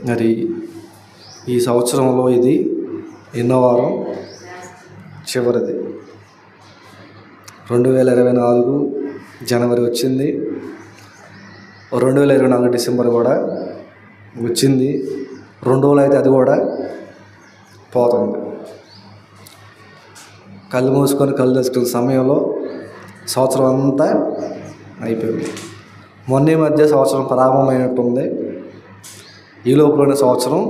మరి ఈ సంవత్సరంలో ఇది ఎన్నో వారం? చివరిది. 2024 జనవరి వచ్చింది, 2024 డిసెంబర్ కూడా వచ్చింది. 2 రోజులు అయితే అది కూడా పోతుంది. కళ్ళు మూసుకొని కళ్ళు తెచ్చుకున్న సమయంలో సంవత్సరం అంతా అయిపోయింది. మొన్న మధ్య సంవత్సరం ప్రారంభమైనట్టుంది, ఈ లోపలనే సంవత్సరం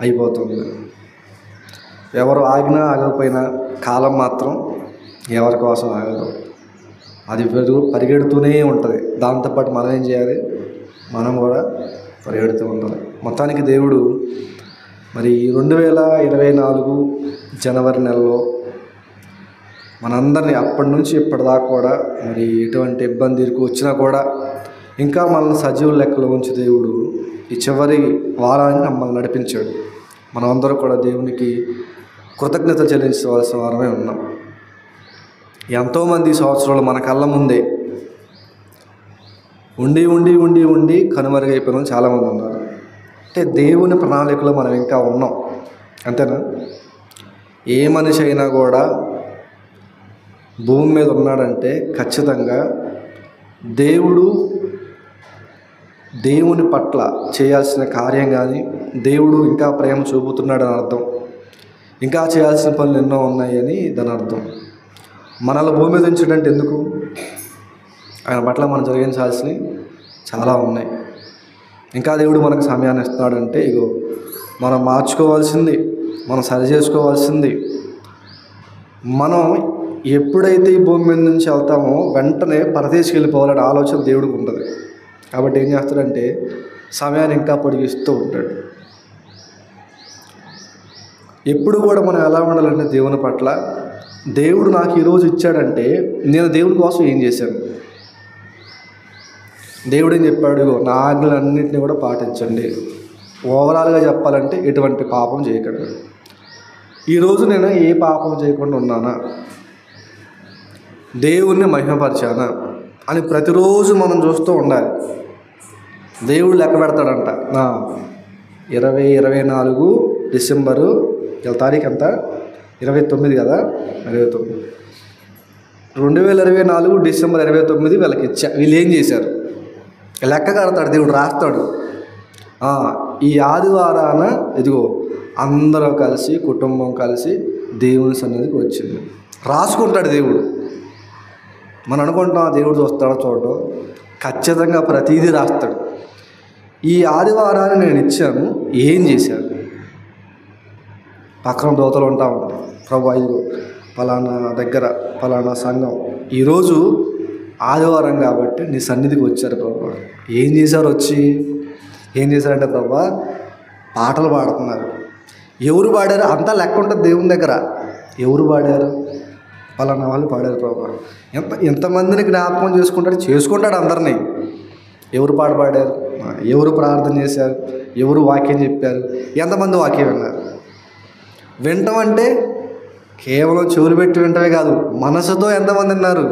అయిపోతుంది. ఎవరు ఆగినా ఆగకపోయినా కాలం మాత్రం ఎవరి కోసం ఆగదు. అది పరిగెడుతూనే ఉంటుంది. దాంతోపాటు మనం ఏం చేయాలి? మనం కూడా పరిగెడుతూ ఉండాలి. మొత్తానికి దేవుడు మరి 2024 జనవరి నెలలో మనందరినీ అప్పటి నుంచి ఇప్పటిదాకా కూడా మరి ఎటువంటి ఇబ్బంది వచ్చినా కూడా ఇంకా మనల్ని సజీవుల లెక్కలో ఉంచి దేవుడు ఈ చివరి వారాన్ని మమ్మల్ని నడిపించాడు. మనమందరూ కూడా దేవునికి కృతజ్ఞత చెల్లించవలసిన వారమే ఉన్నాం. ఎంతోమంది సంవత్సరాలు మన కళ్ళ ముందే ఉండి ఉండి ఉండి ఉండి కనుమరుగైపోయిన చాలామంది ఉన్నారు. అంటే దేవుని ప్రణాళికలో మనం ఇంకా ఉన్నాం, అంతేనా? ఏ మనిషి అయినా కూడా భూమి మీద ఉన్నాడంటే ఖచ్చితంగా దేవుని పట్ల చేయాల్సిన కార్యం కానీ, దేవుడు ఇంకా ప్రేమ చూపుతున్నాడని అర్థం. ఇంకా చేయాల్సిన పనులు ఎన్నో ఉన్నాయని దాని అర్థం. మనల్ని భూమి మీద ఉంచడంటే ఎందుకు? ఆయన పట్ల మనం జరిగించాల్సినవి చాలా ఉన్నాయి. ఇంకా దేవుడు మనకు సమయాన్ని ఇస్తున్నాడంటే ఇగో మనం మార్చుకోవాల్సింది, మనం సరి చేసుకోవాల్సింది. మనం ఎప్పుడైతే ఈ భూమి మీద నుంచి వెళ్తామో వెంటనే పరదేశికి వెళ్ళిపోవాలనే ఆలోచన దేవుడికి ఉంటుంది. కాబట్టి ఏం చేస్తాడంటే సమయాన్ని ఇంకా పొడిగిస్తూ ఉంటాడు. ఎప్పుడు కూడా మనం ఎలా ఉండాలంటే దేవుని పట్ల, దేవుడు నాకు ఈరోజు ఇచ్చాడంటే నేను దేవుని కోసం ఏం చేశాను? దేవుడు ఏం చెప్పాడు? నా ఆజ్ఞలన్నింటినీ కూడా పాటించండి. ఓవరాల్గా చెప్పాలంటే ఎటువంటి పాపం చేయకండి. ఈరోజు నేను ఏ పాపం చేయకుండా ఉన్నానా, దేవుణ్ణి మహిమపరిచానా అని ప్రతిరోజు మనం చూస్తూ ఉండాలి. దేవుడు లెక్క పెడతాడంట. 2024 డిసెంబరు తారీఖు ఎంత? 29 కదా, 29. 2024 డిసెంబర్ 29 వీళ్ళకి ఇచ్చా. వీళ్ళు ఏం చేశారు? లెక్క కడతాడు దేవుడు, రాస్తాడు. ఈ ఆదివారాన ఇదిగో అందరూ కలిసి కుటుంబం కలిసి దేవుని సన్నిధికి వచ్చింది, రాసుకుంటాడు దేవుడు. మనం అనుకుంటాం దేవుడు చూస్తాడో చూడటం, ఖచ్చితంగా ప్రతీదీ రాస్తాడు. ఈ ఆదివారాన్ని నేను ఇచ్చాను, ఏం చేశాను? పక్కన దోతలు ఉంటా ఉంటాయి. ప్రభు ఇదిగో ఫలానా దగ్గర ఫలానా సంఘం ఈరోజు ఆదివారం కాబట్టి నీ సన్నిధికి వచ్చారు ప్రభు. ఏం చేశారు? వచ్చి ఏం చేశారంటే ప్రభు పాటలు పాడుతున్నారు. ఎవరు పాడారు? అంతా లెక్క ఉంటుంది దేవుని దగ్గర. ఎవరు పాడారు? ఫలానా వాళ్ళు పాడారు ప్రభు. ఎంతమందిని జ్ఞాపకం చేసుకుంటాడు అందరినీ. ఎవరు పాట పాడారు? ఎవరు ప్రార్థన చేశారు? ఎవరు వాక్యం చెప్పారు? ఎంతమంది వాక్యం విన్నారు? వింటాం అంటే కేవలం చెవులు పెట్టి వింటమే కాదు, మనసుతో ఎంతమంది విన్నారు?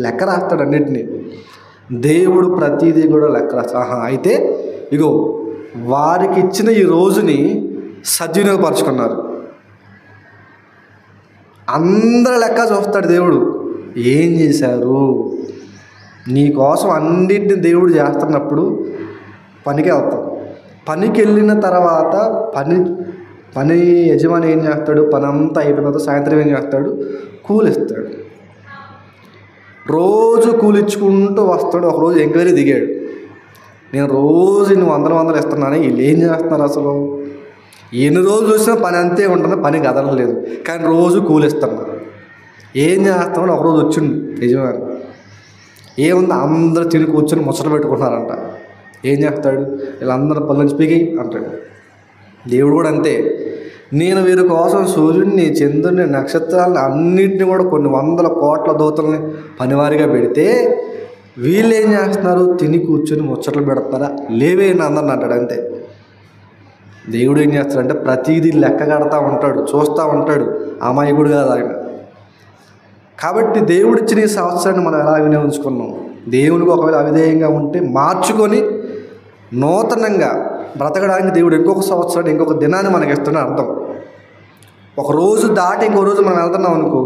లెక్క రాస్తాడు అన్నిటినీ. దేవుడు ప్రతిదీ కూడా లెక్క రాస్తాడు. అయితే ఇగో వారికి ఇచ్చిన ఈ రోజుని సద్వినియోగపరుచుకున్నారు. అందరి లెక్క చూస్తాడు దేవుడు. ఏం చేశారు? నీ కోసం అన్నిటిని దేవుడు చేస్తున్నప్పుడు పనికి వెళ్తాం. పనికి వెళ్ళిన తర్వాత పని యజమాని ఏం చేస్తాడు? పని అంతా అయిపోయిన తర్వాత సాయంత్రం ఏం చేస్తాడు? కూలిస్తాడు. రోజు కూలిచ్చుకుంటూ వస్తాడు. ఒకరోజు ఎంక్వైరీ దిగాడు, నేను రోజు ఇన్ని వందలు ఇస్తున్నాను, వీళ్ళు ఏం చేస్తున్నారు అసలు? ఎన్ని రోజులు చూసినా పని అంతే ఉంటుంది, పని కదలలేదు, కానీ రోజు కూలిస్తున్నారు. ఏం చేస్తామని ఒకరోజు వచ్చిండు యజమాని. ఏముంది? అందరూ తిని కూర్చొని ముచ్చట పెట్టుకుంటున్నారంట. ఏం చేస్తాడు? వీళ్ళందరూ పనుల నుంచి పీకి అంటాడు. దేవుడు కూడా అంతే. నేను వీరి కోసం సూర్యుడిని, చంద్రుడిని, నక్షత్రాలని అన్నింటినీ కూడా కొన్ని వందల కోట్ల దూతల్ని పనివారిగా పెడితే వీళ్ళు ఏం చేస్తున్నారు? తిని కూర్చొని ముచ్చట్లు పెడుతున్నారా? లేవే అందరిని అంటాడు. అంతే. దేవుడు ఏం చేస్తాడంటే ప్రతిదీ లెక్క కడతా ఉంటాడు, చూస్తూ ఉంటాడు. అమాయకుడు కాదు ఆయన. కాబట్టి దేవుడిచ్చిన ఈ సంవత్సరాన్ని మనం ఎలా వినియోగించుకున్నాం? దేవునికి ఒకవేళ అవిధేయంగా ఉంటే మార్చుకొని నూతనంగా బ్రతకడానికి దేవుడు ఇంకొక సంవత్సరాన్ని ఇంకొక దినాన్ని మనకి ఇస్తున్న అర్థం. ఒక రోజు దాటి ఇంకో రోజు మనం వెళ్తున్నాం అనుకో,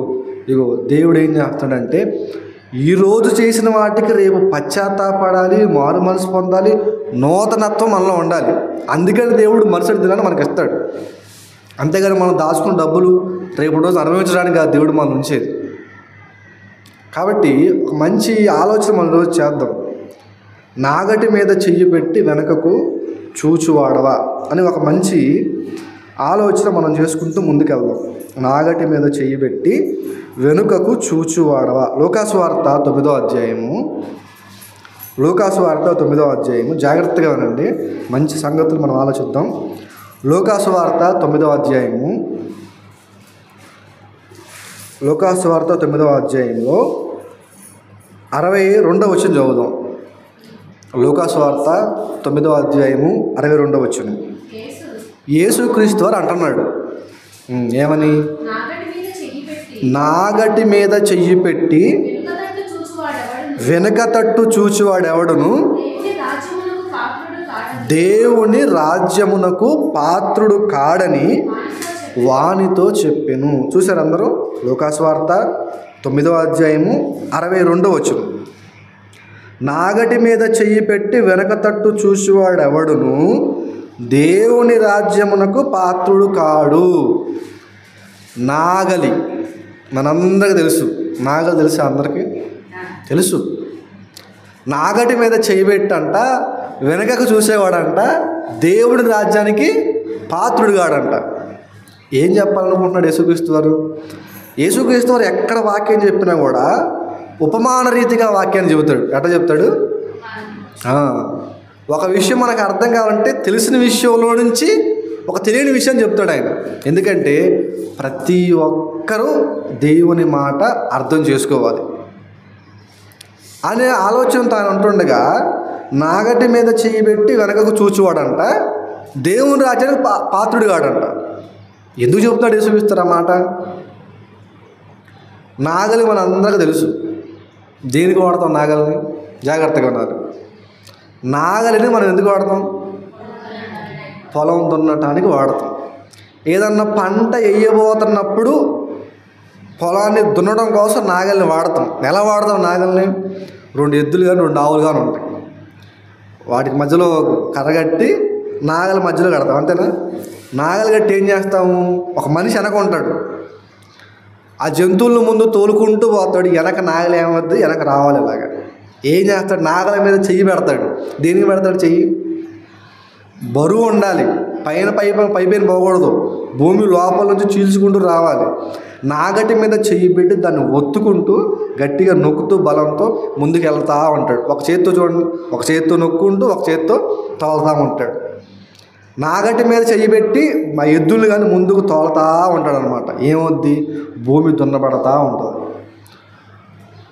ఇగో దేవుడు ఏం చేస్తాడంటే ఈరోజు చేసిన వాటికి రేపు పశ్చాత్తాపడాలి, మారు మనసు పొందాలి, నూతనత్వం మనలో ఉండాలి. అందుకని దేవుడు మరుసటి దినాన్ని మనకి ఇస్తాడు. అంతేగాని మనం దాచుకున్న డబ్బులు రేపు రోజు అనుభవించడానికి ఆ దేవుడు మనం ఉంచేది. కాబట్టి ఒక మంచి ఆలోచన మన రోజు చేద్దాం. నాగటి మీద చెయ్యి పెట్టి వెనకకు చూచువాడవా అని ఒక మంచి ఆలోచన మనం చేసుకుంటూ ముందుకెళ్దాం. నాగటి మీద చెయ్యి పెట్టి వెనుకకు చూచువాడవా. లూకాసువార్త 9వ అధ్యాయము, లూకాసువార్త 9వ అధ్యాయము. జాగ్రత్తగా వినండి, మంచి సంగతులు మనం ఆలోచిద్దాం. లూకాసువార్త 9వ అధ్యాయము, లూకాసువార్త 9వ అధ్యాయంలో 62వ వచనం చదువుదాం. లూకాసువార్త 9వ అధ్యాయము 62వ వచనం. యేసుక్రీస్తు వారు అంటున్నాడు ఏమని? నాగటి మీద చెయ్యి పెట్టి వెనుక తట్టు చూచువాడెవడును దేవుని రాజ్యమునకు పాత్రుడు కాడని వానితో చెప్పెను. చూశారు అందరూ? లూకాసువార్త 9వ అధ్యాయము 62వ వచనం. నాగటి మీద చెయ్యి పెట్టి వెనక తట్టు చూసేవాడెవడును దేవుని రాజ్యమునకు పాత్రుడు కాడు. నాగలి మనందరికీ తెలుసు. నాగలి తెలుసా? అందరికీ తెలుసు. నాగటి మీద చెయ్యి పెట్టంట వెనకకు చూసేవాడంట దేవుని రాజ్యానికి పాత్రుడు కాడంట. ఏం చెప్పాలనుకుంటున్నాడు యేసుక్రీస్తు వారు? యేసుక్రీస్తు వారు ఎక్కడ వాక్యం చెప్పినా కూడా ఉపమాన రీతిగా వాక్యాన్ని చెబుతాడు. ఎట్లా చెప్తాడు? ఒక విషయం మనకు అర్థం కావాలంటే తెలిసిన విషయంలో నుంచి ఒక తెలియని విషయం చెప్తాడు ఆయన. ఎందుకంటే ప్రతి ఒక్కరూ దేవుని మాట అర్థం చేసుకోవాలి అనే ఆలోచనతో ఆయన ఉంటుండగా నాగటి మీద చెయ్యి పెట్టి వెనకకు చూచువాడంట దేవుని రాజ్యానికి పాత్రుడు కాడంట. ఎందుకు చెప్తాడు యేసుక్రీస్తు ఆ మాట? నాగలి మన అందరికీ తెలుసు. దేనికి వాడతాం నాగలిని? జాగ్రత్తగా ఉన్నారు. నాగలిని మనం ఎందుకు వాడతాం? పొలం దున్నటానికి వాడతాం. ఏదన్నా పంట వేయబోతున్నప్పుడు పొలాన్ని దున్నడం కోసం నాగలిని వాడతాం. ఎలా వాడతాం నాగలిని? 2 ఎద్దులు కానీ 2 ఆవులు కానీ ఉంటాయి. వాటికి మధ్యలో కర్రగట్టి నాగలి మధ్యలో కడతాం, అంతేనా? నాగలి కట్టి ఏం చేస్తాము? ఒక మనిషి వెనక ఉంటాడు. ఆ జంతువుల ముందు తోలుకుంటూ పోతాడు. వెనక నాగలి ఏమవుద్ది? వెనక రావాలి. ఇలాగా ఏం చేస్తాడు? నాగల మీద చెయ్యి పెడతాడు. దేనికి పెడతాడు చెయ్యి? బరువు ఉండాలి. పైపైన పోకూడదు. భూమి లోపల నుంచి చీల్చుకుంటూ రావాలి. నాగటి మీద చెయ్యి పెట్టి దాన్ని ఒత్తుకుంటూ గట్టిగా నొక్కుతూ బలంతో ముందుకు వెళ్తా ఉంటాడు. ఒక చేత్తో చూడండి, ఒక చేత్తో నొక్కుంటూ ఒక చేత్తో తోలుతూ ఉంటాడు. నాగటి మీద చెయ్యి పెట్టి మా ఎద్దులు కానీ ముందుకు తోలుతూ ఉంటాడు అనమాట. ఏమవుద్ది? భూమి దున్నబడతా ఉంటుంది.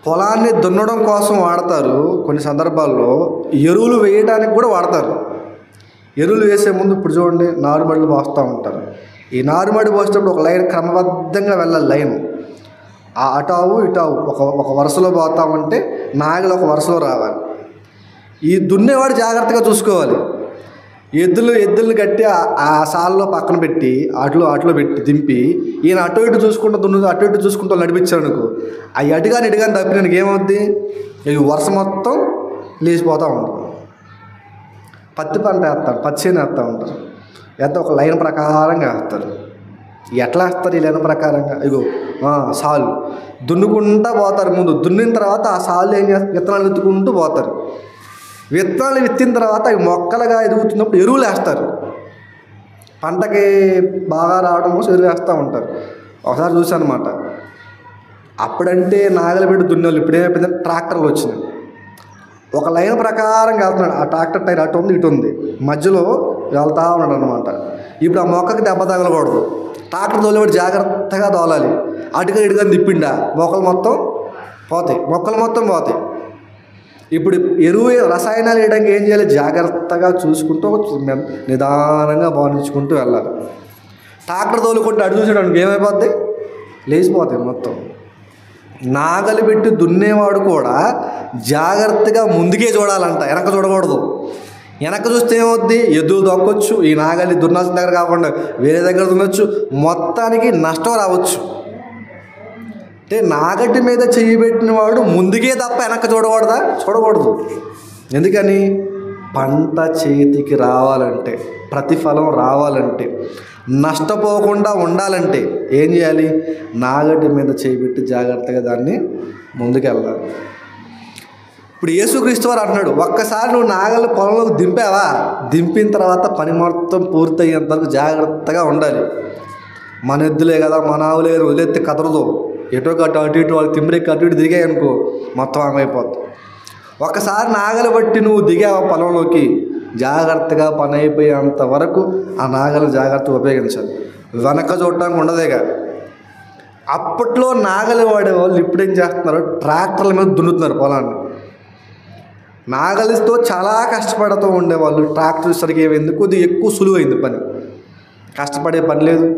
పొలాన్ని దున్నడం కోసం వాడతారు. కొన్ని సందర్భాల్లో ఎరువులు వేయడానికి కూడా వాడతారు. ఎరువులు వేసే ముందు ఇప్పుడు చూడండి నారుమడులు పోస్తూ ఉంటారు. ఈ నారుమడి పోసేటప్పుడు ఒక లైన్ క్రమబద్ధంగా వెళ్ళాలి. లైన్ అటావు ఇటావు ఒక వరుసలో పోతామంటే నాగలి ఒక వరుసలో రావాలి. ఈ దున్నేవాడు జాగ్రత్తగా చూసుకోవాలి. ఎద్దులు కట్టి ఆ సాల్లో పక్కన పెట్టి అట్లో పెట్టి దింపి ఈయన అటు ఇటు చూసుకుంటూ అటు ఇటు చూసుకుంటూ నడిపించాడు అనుకో, అవి అటుగాని తప్పినానికి ఏమవుద్ది? ఇవి వరుస మొత్తం లేచిపోతూ ఉంటుంది. పత్తి పంట వేస్తారు, పచ్చిని వేస్తూ ఉంటారు. ఒక లైన్ ప్రకారంగా వేస్తారు. ఎట్లా వేస్తారు ఈ లైన్ ప్రకారంగా? ఇగో సాలు దున్నుకుంటూ పోతారు. ముందు దున్నిన తర్వాత ఆ సాలు ఏం చేస్తారు? విత్తనాలు విత్తుకుంటూ పోతారు. విత్తనాలు విత్తిన తర్వాత అవి మొక్కలుగా ఎదుగుతున్నప్పుడు ఎరువులు వేస్తారు. పంటకి బాగా రావడం కోసం ఎరువు వేస్తూ ఉంటారు. ఒకసారి చూసాను అనమాట. అప్పుడంటే నాగలి పెట్టి దున్నేవాళ్ళు. ఇప్పుడు ఏమైపోయిందంటే ట్రాక్టర్లు వచ్చినాయి. ఒక లైన్ ప్రకారంగా వెళ్తున్నాడు. ఆ ట్రాక్టర్ టైర్ అటు ఉంది ఇటు ఉంది, మధ్యలో వెళ్తూ ఉన్నాడు అనమాట. ఇప్పుడు ఆ మొక్కకి దెబ్బ తగలకూడదు. ట్రాక్టర్ తోలేవాడు జాగ్రత్తగా తోలాలి. అటుగా ఇటుగా తిప్పిండా మొక్కలు మొత్తం పోతాయి. ఇప్పుడు ఎరువు రసాయనాలు వేయడానికి ఏం చేయాలి? జాగ్రత్తగా చూసుకుంటూ నిదానంగా బానించుకుంటూ వెళ్ళాలి. ట్రాక్టర్ తోలుకుంటూ అటు చూసేటానికి ఏమైపోద్ది? లేచిపోతాయి మొత్తం. నాగలి పెట్టి దున్నేవాడు కూడా జాగ్రత్తగా ముందుకే చూడాలంట, వెనక చూడకూడదు. వెనక్కి చూస్తే ఏమవుద్ది? ఎద్దులు దొక్కొచ్చు, ఈ నాగలి దున్నాల్సిన దగ్గర కాకుండా వేరే దగ్గర దున్నొచ్చు, మొత్తానికి నష్టం రావచ్చు. అంటే నాగటి మీద చెయ్యి పెట్టిన వాడు ముందుకే తప్ప వెనక్కి చూడకూడదు. ఎందుకని? పంట చేతికి రావాలంటే, ప్రతిఫలం రావాలంటే, నష్టపోకుండా ఉండాలంటే ఏం చేయాలి? నాగటి మీద చేయి పెట్టి జాగ్రత్తగా దాన్ని ముందుకెళ్ళాలి. ఇప్పుడు యేసుక్రీస్తు వారు అంటున్నాడు, ఒక్కసారి నువ్వు నాగలి పొలంలోకి దింపావా, దింపిన తర్వాత పని మొత్తం పూర్తయ్యేంతవరకు జాగ్రత్తగా ఉండాలి. మన ఎద్దులే కదా, మన ఆవులే కదా, వదిలేస్తే కదరదు. ఎటో కట్టు అటు ఇటు వాళ్ళు తిమ్మిరెక్కి అటు ఇటు దిగాయి అనుకో, మొత్తం ఆగమైపోద్ది. ఒక్కసారి నాగలి బట్టి నువ్వు దిగావా పొలంలోకి, జాగ్రత్తగా పని అయిపోయేంత వరకు ఆ నాగలి జాగ్రత్తగా ఉపయోగించాలి. వెనక చూడటానికి ఉండదేగా. అప్పట్లో నాగలి వాడేవాళ్ళు ఇప్పుడు ఏం చేస్తున్నారు? ట్రాక్టర్ల మీద దున్నుతున్నారు పొలాన్ని. నాగలితో చాలా కష్టపడుతూ ఉండేవాళ్ళు. ట్రాక్టర్ సరిగ్గా ఏమైంది, కొద్దిగా ఎక్కువ సులువైంది పని, కష్టపడే పని లేదు.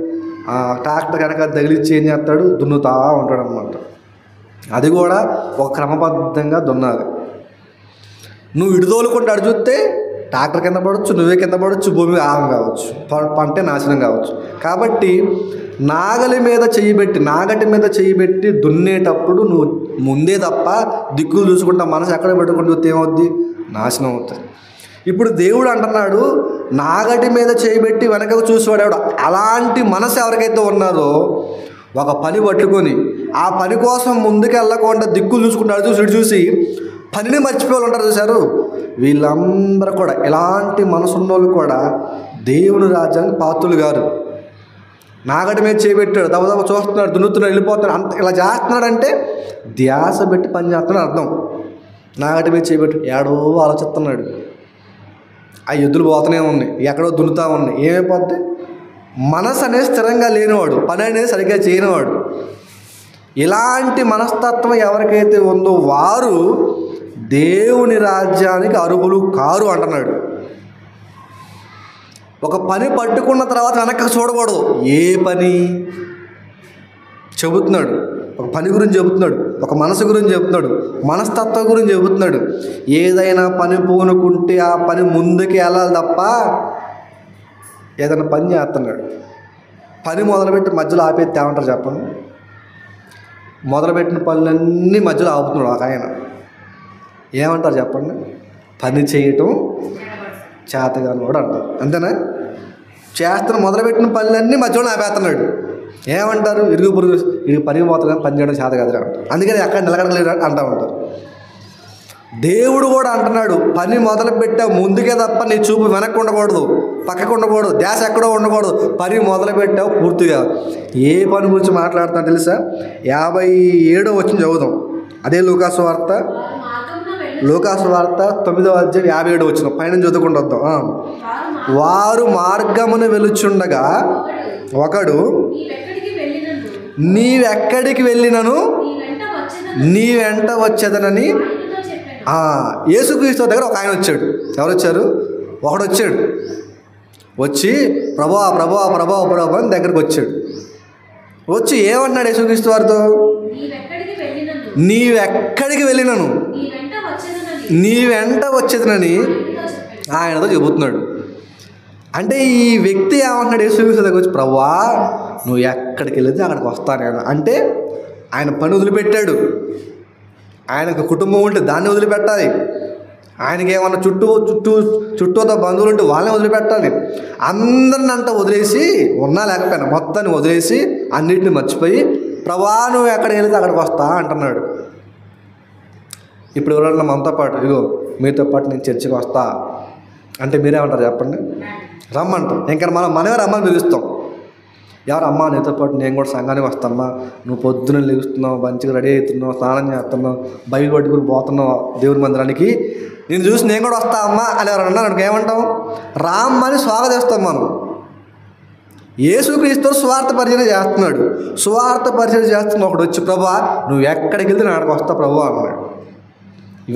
ట్రాక్టర్ కనుక తగిలిచ్చి ఏం చేస్తాడు? దున్నుతా ఉంటాడు అన్నమాట. అది కూడా ఒక క్రమబద్ధంగా దున్నాలి. నువ్వు ఇడుదోలుకుంటే అడు చూస్తే ట్రాక్టర్ కింద పడవచ్చు, నువ్వే కింద పడవచ్చు, భూమి ఆగం కావచ్చు, పంటే నాశనం కావచ్చు. కాబట్టి నాగటి మీద చెయ్యి పెట్టి దున్నేటప్పుడు నువ్వు ముందే తప్ప దిక్కులు చూసుకుంటా మనసు ఎక్కడ పెట్టుకుంటూ ఏమవుద్ది? నాశనం అవుతుంది. ఇప్పుడు దేవుడు అంటున్నాడు, నాగటి మీద చెయ్యి పెట్టి వెనకకు చూసేవాడు. అలాంటి మనసు ఎవరికైతే ఉన్నారో ఒక పని పట్టుకొని ఆ పని కోసం ముందుకు వెళ్ళకుండా దిక్కులు చూసుకుంటాడు, చూసి పనిని మర్చిపోయి ఉంటారు చూశారు. వీళ్ళందరూ కూడా, ఇలాంటి మనసున్న వాళ్ళు కూడా దేవుని రాజ్యానికి పాత్రులు గారు. నాగటి మీద చేయబెట్టాడు, దబదబ చూస్తున్నాడు, దున్నుతున్నాడు, వెళ్ళిపోతున్నాడు, అంత ఇలా చేస్తున్నాడంటే ధ్యాస పెట్టి పని చేస్తున్నాడు అర్థం. నాగటి మీద చేయబెట్టి ఏడో ఆలోచిస్తున్నాడు, ఆ ఎద్దులు పోతూనే ఉన్నాయి, ఎక్కడో దున్నుతా ఉన్నాయి, ఏమైపోద్ది? మనసు అనేది స్థిరంగా లేనివాడు, పని అనేది సరిగ్గా చేయనివాడు. ఇలాంటి మనస్తత్వం ఎవరికైతే ఉందో వారు దేవుని రాజ్యానికి అర్హులు కారు అంటున్నాడు. ఒక పని పట్టుకున్న తర్వాత వెనక్కి చూడకూడదు. ఏ పని చెబుతున్నాడు? ఒక పని గురించి చెబుతున్నాడు, ఒక మనసు గురించి చెబుతున్నాడు, మనస్తత్వం గురించి చెబుతున్నాడు. ఏదైనా పని పూనుకుంటే ఆ పని ముందుకు వెళ్ళాలి తప్ప ఏదైనా పని చేస్తున్నాడు. పని మొదలుపెట్టి మధ్యలో ఆపేది ఏమంటారు చెప్పండి? మొదలుపెట్టిన పనులన్నీ మధ్యలో ఆపుతున్నాడు ఒక ఆయన, ఏమంటారు చెప్పండి? పని చేయటం చేతగాని వాడు అంటారు. అంతేనా? మొదలుపెట్టిన పనులన్నీ మధ్యలో ఆపేస్తున్నాడు, ఏమంటారు? ఇరుగు పొరుగు ఇరుగు పని పోతుంది, పని చేయడం చేత కదరా అంటారు. అందుకని ఎక్కడ నిలకడలేరు అంటూ ఉంటారు. దేవుడు కూడా అంటున్నాడు, పని మొదలు పెట్టా ముందుకే తప్ప నీ చూపు వెనక్కి ఉండకూడదు, పక్కకు ఉండకూడదు, ధ్యాస ఎక్కడో ఉండకూడదు. పని మొదలు పెట్టావు పూర్తిగా. ఏ పని గురించి మాట్లాడుతున్నా తెలుసా? 57వ వచనం చదువుదాం. అదే లూకాసు వార్త 9వ అధ్యాయం 57వ వచనం పైన చదువుకుంటూ వద్దాం. వారు మార్గమును వెలుచుండగా ఒకడు, నీవెక్కడికి వెళ్ళినను నీ వెంట వచ్చేదనని. యేసుక్రీస్తు దగ్గర ఒక ఆయన వచ్చాడు. ఎవరు వచ్చారు? ఒకడు వచ్చాడు. వచ్చి ప్రభువా ప్రభువా ప్రభువా ప్రభు అని దగ్గరకు వచ్చాడు. వచ్చి ఏమన్నాడు యేసుక్రీస్తు వారితో? నీవెక్కడికి వెళ్ళినను నీ వెంట వచ్చేదనని ఆయనతో చెబుతున్నాడు. అంటే ఈ వ్యక్తి ఏమంటున్నాడు? యేసుక్రీస్తు దగ్గర వచ్చి, ప్రభువా నువ్వు ఎక్కడికి వెళితే అక్కడికి వస్తాను నేను అంటే. ఆయన పని వదిలిపెట్టాడు. ఆయనకు కుటుంబం ఉంటే దాన్ని వదిలిపెట్టాలి. ఆయనకి ఏమన్నా చుట్టూతో బంధువులు ఉంటే వాళ్ళని వదిలిపెట్టాలి. అందరిని అంతా వదిలేసి, ఉన్నా లేకపోయినా మొత్తాన్ని వదిలేసి అన్నిటిని మర్చిపోయి ప్రభువా నువ్వు ఎక్కడికి వెళితే అక్కడికి వస్తా అంటున్నాడు. ఇప్పుడు ఎవరన్నా మనతో పాటు, ఇగో మీతో పాటు నేను చర్చికి వస్తా అంటే మీరేమంటారు చెప్పండి? రమ్మంటారు. ఇంకా మనమే రమ్మని పిలుస్తాం. ఎవరు? అమ్మా నీతో పాటు నేను కూడా సంఘానికి వస్తామ్మా, నువ్వు పొద్దున లెగుస్తున్నావు, మంచిగా రెడీ అవుతున్నావు, స్నానం చేస్తున్నావు, బైబిల్ పట్టుకుని పోతున్నావు దేవుని మందిరానికి, నేను చూసి నేను కూడా వస్తా అమ్మా అని ఎవరు అన్నారు అనుకో, ఏమంటాం? రామ్మని స్వాగతిస్తాం మనం. యేసుక్రీస్తు స్వార్థ పరిచయం చేస్తున్నాడు. స్వార్థ పరిచయం చేస్తున్న ఒకడు వచ్చి, ప్రభువా నువ్వు ఎక్కడికి వెళ్తే నేను అక్కడికి వస్తా ప్రభువా అన్నాడు.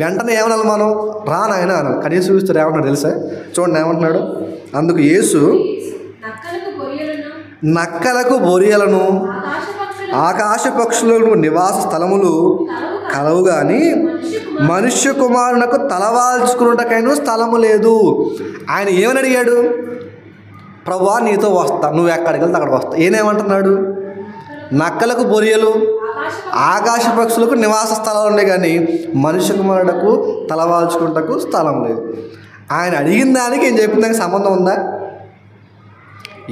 వెంటనే ఏమనాలి మనం? రానాయన అన్నాడు. కానీ యేసుక్రీస్తు ఏమన్నాడు తెలుసా? చూడండి ఏమంటున్నాడు. అందుకు యేసు, నక్కలకు బొరియలను ఆకాశ పక్షులకు నివాస స్థలములు కలవు కానీ మనుష్య కుమారునకు తలవాల్చుకున్నటకైనా స్థలము లేదు. ఆయన ఏమని అడిగాడు? ప్రభువా నీతో వస్తా, నువ్వు ఎక్కడికి వెళ్తే అక్కడికి వస్తా. ఏమంటున్నాడు? నక్కలకు బొరియలు, ఆకాశ పక్షులకు నివాస స్థలాలు ఉన్నాయి, కానీ మనుష్య కుమారుడకు తలవాల్చుకుంటకు స్థలం లేదు. ఆయన అడిగిన దానికి ఏం చెప్పిన దానికి సంబంధం ఉందా?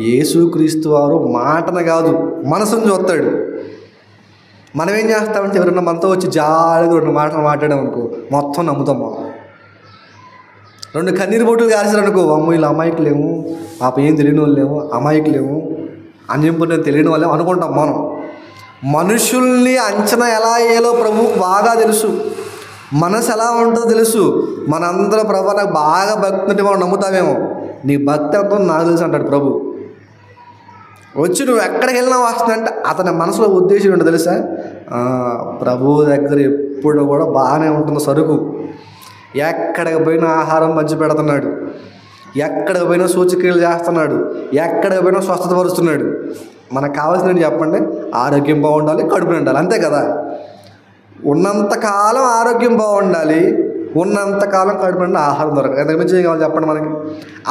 యేసుక్రీస్తు వారు మాటను కాదు మనసును చూస్తాడు. మనం ఏం చేస్తామంటే ఎవరైనా మనతో వచ్చి జాలిగా 2 మాటలు మాట్లాడామనుకో మొత్తం నమ్ముతాం. మనం 2 కన్నీరు బొట్టులు కాల్చారనుకో, అమ్మ వీళ్ళు అమాయకులేము, పాప ఏం తెలియని వాళ్ళేమో, అమాయకులేము, అన్యంపుణ్యం తెలియని వాళ్ళేమో అనుకుంటాం. మనం మనుషుల్ని అంచనా ఎలా వేయాలో ప్రభువుకు బాగా తెలుసు. మనసు ఎలా ఉంటుందో తెలుసు. మనందరూ ప్రభు నాకు బాగా భక్తి ఉంటే మనం నమ్ముతామేమో, నీ భక్తి ఎంతో నాకు తెలుసు అంటాడు ప్రభు. వచ్చి నువ్వు ఎక్కడికి వెళ్ళినా వస్తుందంటే అతని మనసులో ఉద్దేశం ఏంటో తెలుసా? ప్రభువు దగ్గర ఎప్పుడు కూడా బాగానే ఉంటుంది సరుకు. ఎక్కడికి పోయినా ఆహారం పంచి పెడుతున్నాడు, ఎక్కడికి పోయినా సూచక్రియలు చేస్తున్నాడు, ఎక్కడికి పోయినా స్వస్థత పరుస్తున్నాడు. మనకు కావాల్సిన చెప్పండి, ఆరోగ్యం బాగుండాలి, కడుపు నిండాలి, అంతే కదా. ఉన్నంతకాలం ఆరోగ్యం బాగుండాలి, ఉన్నంతకాలం కడుపు నిండా ఆహారం దొరకదు. ఎంత మించి ఏం కావాలి చెప్పండి మనకి?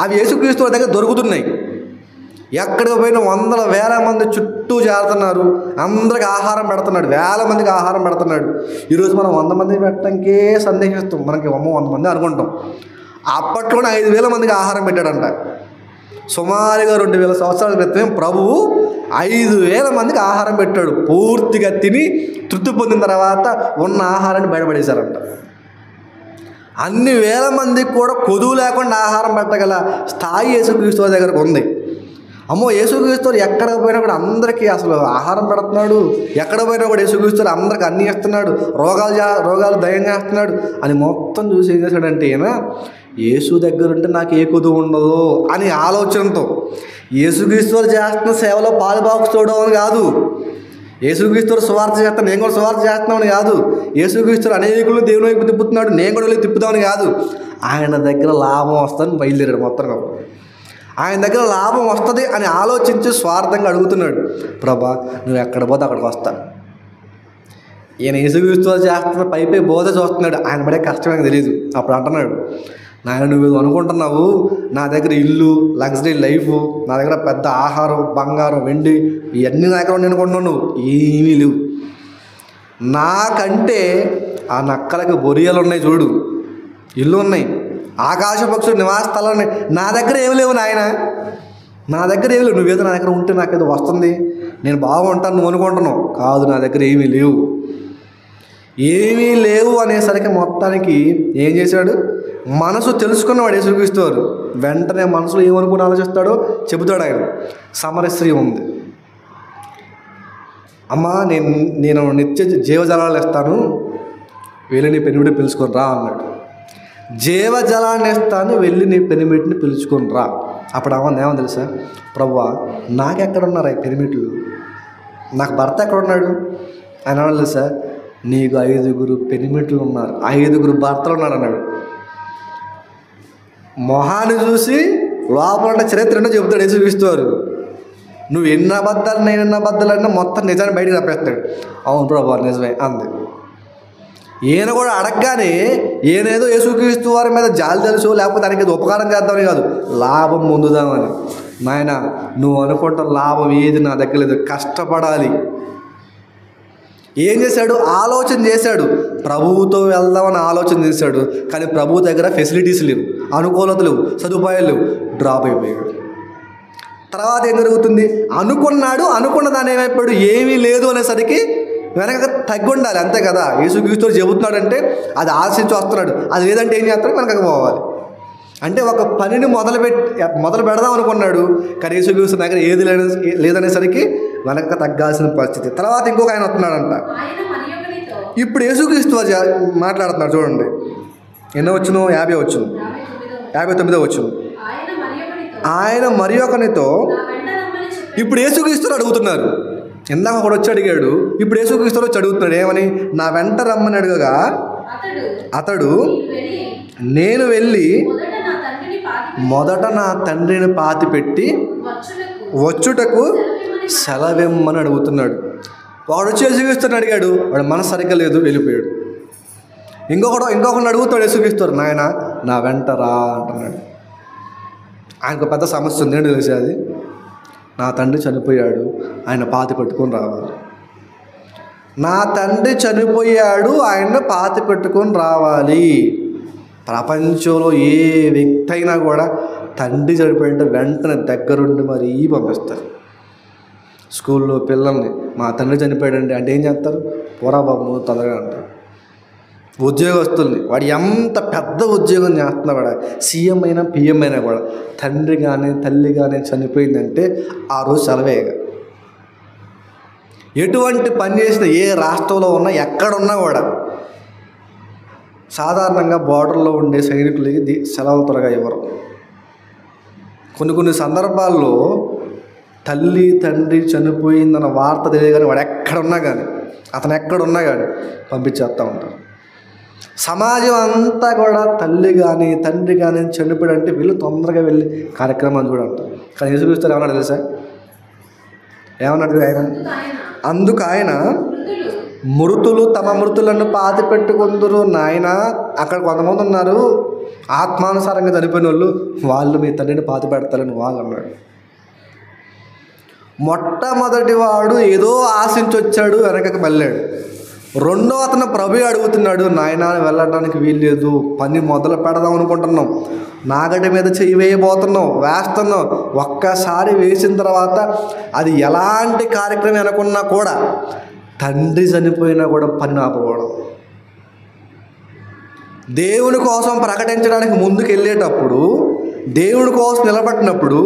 అవి యేసుక్రీస్తు దగ్గర దొరుకుతున్నాయి. ఎక్కడికి పోయినా వందల వేల మంది చుట్టూ చేరుతున్నారు, అందరికి ఆహారం పెడుతున్నాడు, వేల మందికి ఆహారం పెడుతున్నాడు. ఈరోజు మనం 100 మందికి పెట్టడానికే సందేహిస్తాం. మనకి 100 మంది అనుకుంటాం. అప్పట్లోనే 5,000 మందికి ఆహారం పెట్టాడంట. సుమారుగా 2,000 సంవత్సరాల క్రితం ప్రభువు 5,000 మందికి ఆహారం పెట్టాడు. పూర్తిగా తిని తృప్తి పొందిన తర్వాత ఉన్న ఆహారాన్ని బయటపడేశారంట. అన్ని వేల మందికి కూడా కొదువు లేకుండా ఆహారం పెట్టగల స్థాయి యేసుక్రీస్తు దగ్గరకు ఉంది. అమ్మో, యేసుక్రీస్తు ఎక్కడికి పోయినా కూడా అందరికీ అసలు ఆహారం పెడుతున్నాడు, ఎక్కడ పోయినా కూడా యేసుక్రీస్తు అందరికి అన్నీ ఇస్తున్నాడు, రోగాలు దయం చేస్తున్నాడు అని మొత్తం చూసి ఏం చేశాడంటే, ఈయన యేసు దగ్గర ఉంటే నాకు ఏ కొదువు ఉండదు అని ఆలోచనతో యేసుక్రీస్తు చేస్తున్న సేవలో పాలుబాకు చూడమని కాదు, యేసుక్రీస్తు సువార్త చేస్తాను నేను కూడా సువార్త చేస్తున్నామని కాదు, యేసుక్రీస్తు అనేకులు దేవుని వైపు తిప్పుతున్నాడు నేను కూడా వెళ్ళి తిప్పుతామని కాదు, ఆయన దగ్గర లాభం వస్తుందని బయలుదేరాడు. మొత్తంగా ఆయన దగ్గర లాభం వస్తుంది అని ఆలోచించి స్వార్థంగా అడుగుతున్నాడు. ప్రభా నువ్వు ఎక్కడ పోతే అక్కడికి వస్తా. ఈయన యేసుక్రీస్తు చేస్తున్న పై బోధ చూస్తున్నాడు, ఆయన పడే కష్టమేమో తెలియదు. అప్పుడు అంటున్నాడు, నాయన నువ్వు అనుకుంటున్నావు నా దగ్గర ఇల్లు, లగ్జరీ లైఫ్, నా దగ్గర పెద్ద ఆహారం, బంగారం, వెండి ఇవన్నీ నా దగ్గర అనుకుంటున్నావు, నువ్వు ఏమీ లేవు. నాకంటే ఆ నక్కలకి బొరియలు ఉన్నాయి చూడు, ఇల్లు ఉన్నాయి, ఆకాశ పక్షులు నివాస స్థలాలు ఉన్నాయి, నా దగ్గర ఏమి లేవు నాయన, నా దగ్గర ఏమి లేవు. నువ్వేదో నా దగ్గర ఉంటే నాకేదో వస్తుంది, నేను బాగుంటాను నువ్వు అనుకుంటున్నావు, కాదు నా దగ్గర ఏమీ లేవు. ఏమీ లేవు అనేసరికి మొత్తానికి ఏం చేశాడు? మనసు తెలుసుకున్నవాడు యేసుక్రీస్తు వారు వెంటనే మనసులో ఏమనుకుని ఆలోచిస్తాడో చెబుతాడు. ఆయన సమర స్త్రీ ఉంది, అమ్మా నేను నిత్య జీవజలాలు ఇస్తాను, వెళ్ళి నీ పెనిమిటిని పిలుచుకొని రా అన్నాడు. జీవజలాన్ని ఇస్తాను, వెళ్ళి నీ పెనిమిటిని పిలుచుకొని రా. అప్పుడు ఏమో తెలుసా? ప్రభువా నాకెక్కడున్నారు ఆ పెనిమిట్లు, నాకు భర్త ఎక్కడున్నాడు? ఆయన ఏమన్నా తెలుసా? నీకు 5 పెనిమిట్లు ఉన్నారు, 5 భర్తలు ఉన్నారు అన్నాడు. మొహాన్ని చూసి లోపల చరిత్ర ఏంటో చెబుతాడు యేసుక్రీస్తు వారు. నువ్వు ఎన్ని అబద్ధాలు నేను ఎన్ని అబద్ధాలు అంటే మొత్తం నిజాన్ని బయటకు తప్పేస్తాడు. అవును ప్రభు నిజమే అంది. ఈయన కూడా అడగగానే ఈయనేదో యేసుక్రీస్తు వారి మీద జాలి తెలుసు, లేకపోతే దానికి ఏదో ఉపకారం చేద్దామని కాదు, లాభం పొందుదామని. నాయన నువ్వు అనుకుంటున్న లాభం ఏది నా దగ్గర లేదు, కష్టపడాలి. ఏం చేశాడు? ఆలోచన చేశాడు, ప్రభువుతో వెళ్దామని ఆలోచన చేశాడు. కానీ ప్రభువు దగ్గర ఫెసిలిటీస్ లేవు, అనుకూలత లేవు, సదుపాయాలు లేవు, డ్రాప్ అయిపోయాడు. తర్వాత ఏం జరుగుతుంది? అనుకున్న దాని ఏమైపోయాడు? ఏమీ లేదు అనేసరికి వెనక తగ్గి ఉండాలి, అంతే కదా. యేసుక్రీస్తు చెబుతున్నాడంటే అది ఆశించి వస్తున్నాడు, అది లేదంటే ఏం చేస్తాడు? వెనకకు పోవాలి. అంటే ఒక పనిని మొదలు పెడదాం అనుకున్నాడు, కానీ యేసుక్రీస్తు దగ్గర ఏది లేదనేసరికి వెనక తగ్గాల్సిన పరిస్థితి. తర్వాత ఇంకొక ఆయన వస్తున్నాడంట. ఇప్పుడు యేసుక్రీస్తు మాట్లాడుతున్నాడు చూడండి. ఎన్నో వచ్చును? 50 వచ్చును, 59 వచ్చును. ఆయన మరి ఒకనితో, ఇప్పుడు యేసుక్రీస్తుని అడుగుతున్నారు. ఇందాక ఒకడు వచ్చి అడిగాడు, ఇప్పుడు యేసుక్రీస్తుని వచ్చి అడుగుతున్నాడు ఏమని? నా వెంట రమ్మని అడగగా అతడు నేను వెళ్ళి మొదట నా తండ్రిని పాతిపెట్టి వచ్చుటకు సెలవిమ్మని అడుగుతున్నాడు. వాడు వచ్చి యేసుక్రీస్తుని అడిగాడు, వాడు మనసు సరిగ్గా లేదు, వెళ్ళిపోయాడు. ఇంకొకరిని అడుగుతాడు యేసుక్రీస్తు, నాయన నా వెంట రా అంటున్నాడు. ఆయనకు పెద్ద సమస్య ఉంది, ఏంటో తెలిసి అది, నా తండ్రి చనిపోయాడు, ఆయన పాతి పెట్టుకొని రావాలి. నా తండ్రి చనిపోయాడు, ఆయన పాతి పెట్టుకొని రావాలి. ప్రపంచంలో ఏ వ్యక్తి అయినా కూడా తండ్రి చనిపోయింటే వెంటనే దగ్గరుండి మరీ పంపిస్తారు. స్కూల్లో పిల్లల్ని మా తండ్రి చనిపోయాడండి అంటే ఏం చేస్తారు? పోరా బాబు తొందరగా అంటారు. ఉద్యోగస్తుల్ని వాడు ఎంత పెద్ద ఉద్యోగం చేస్తున్నా కూడా, సీఎం అయినా పిఎం అయినా కూడా తండ్రి కానీ తల్లి కానీ చనిపోయిందంటే ఆ రోజు సెలవేగా. ఎటువంటి పని చేసినా ఏ రాష్ట్రంలో ఉన్నా ఎక్కడున్నా కూడా సాధారణంగా బార్డర్లో ఉండే సైనికులకి సెలవులు త్వరగా ఇవ్వరు. కొన్ని సందర్భాల్లో తల్లి తండ్రి చనిపోయిందన్న వార్త తెలియగానే వాడు ఎక్కడున్నా కానీ అతను ఎక్కడున్నా కానీ పంపించేస్తూ ఉంటారు. సమాజం అంతా కూడా తల్లి కానీ తండ్రి కానీ చనిపోయాడంటే వీళ్ళు తొందరగా వెళ్ళి కార్యక్రమాన్ని కూడా అంటారు. కానీ యేసుక్రీస్తు ఏమన్నాడు తెలుసా? ఏమన్నాడు ఆయన? అందుకు ఆయన, మృతులు తమ మృతులను పాతి పెట్టుకుందరు నాయన. అక్కడ కొంతమంది ఉన్నారు ఆత్మానుసారంగా చనిపోయిన వాళ్ళు మీ తండ్రిని పాతి పెడతారని వాళ్ళు అన్నాడు. మొట్టమొదటి వాడు ఏదో ఆశించి వచ్చాడు, వెనకకి వెళ్ళాడు. రెండో అతను ప్రభు అడుగుతున్నాడు, నాయన వెళ్ళడానికి వీల్లేదు, పని మొదలు పెడదాం అనుకుంటున్నాం, నాగటి మీద చెయ్యి వేస్తున్నాం. ఒక్కసారి వేసిన తర్వాత అది ఎలాంటి కార్యక్రమం అనుకున్నా కూడా తండ్రి చనిపోయినా కూడా పని ఆపకూడదు. దేవుని కోసం ప్రకటించడానికి ముందుకు వెళ్ళేటప్పుడు, దేవుని కోసం నిలబడినప్పుడు,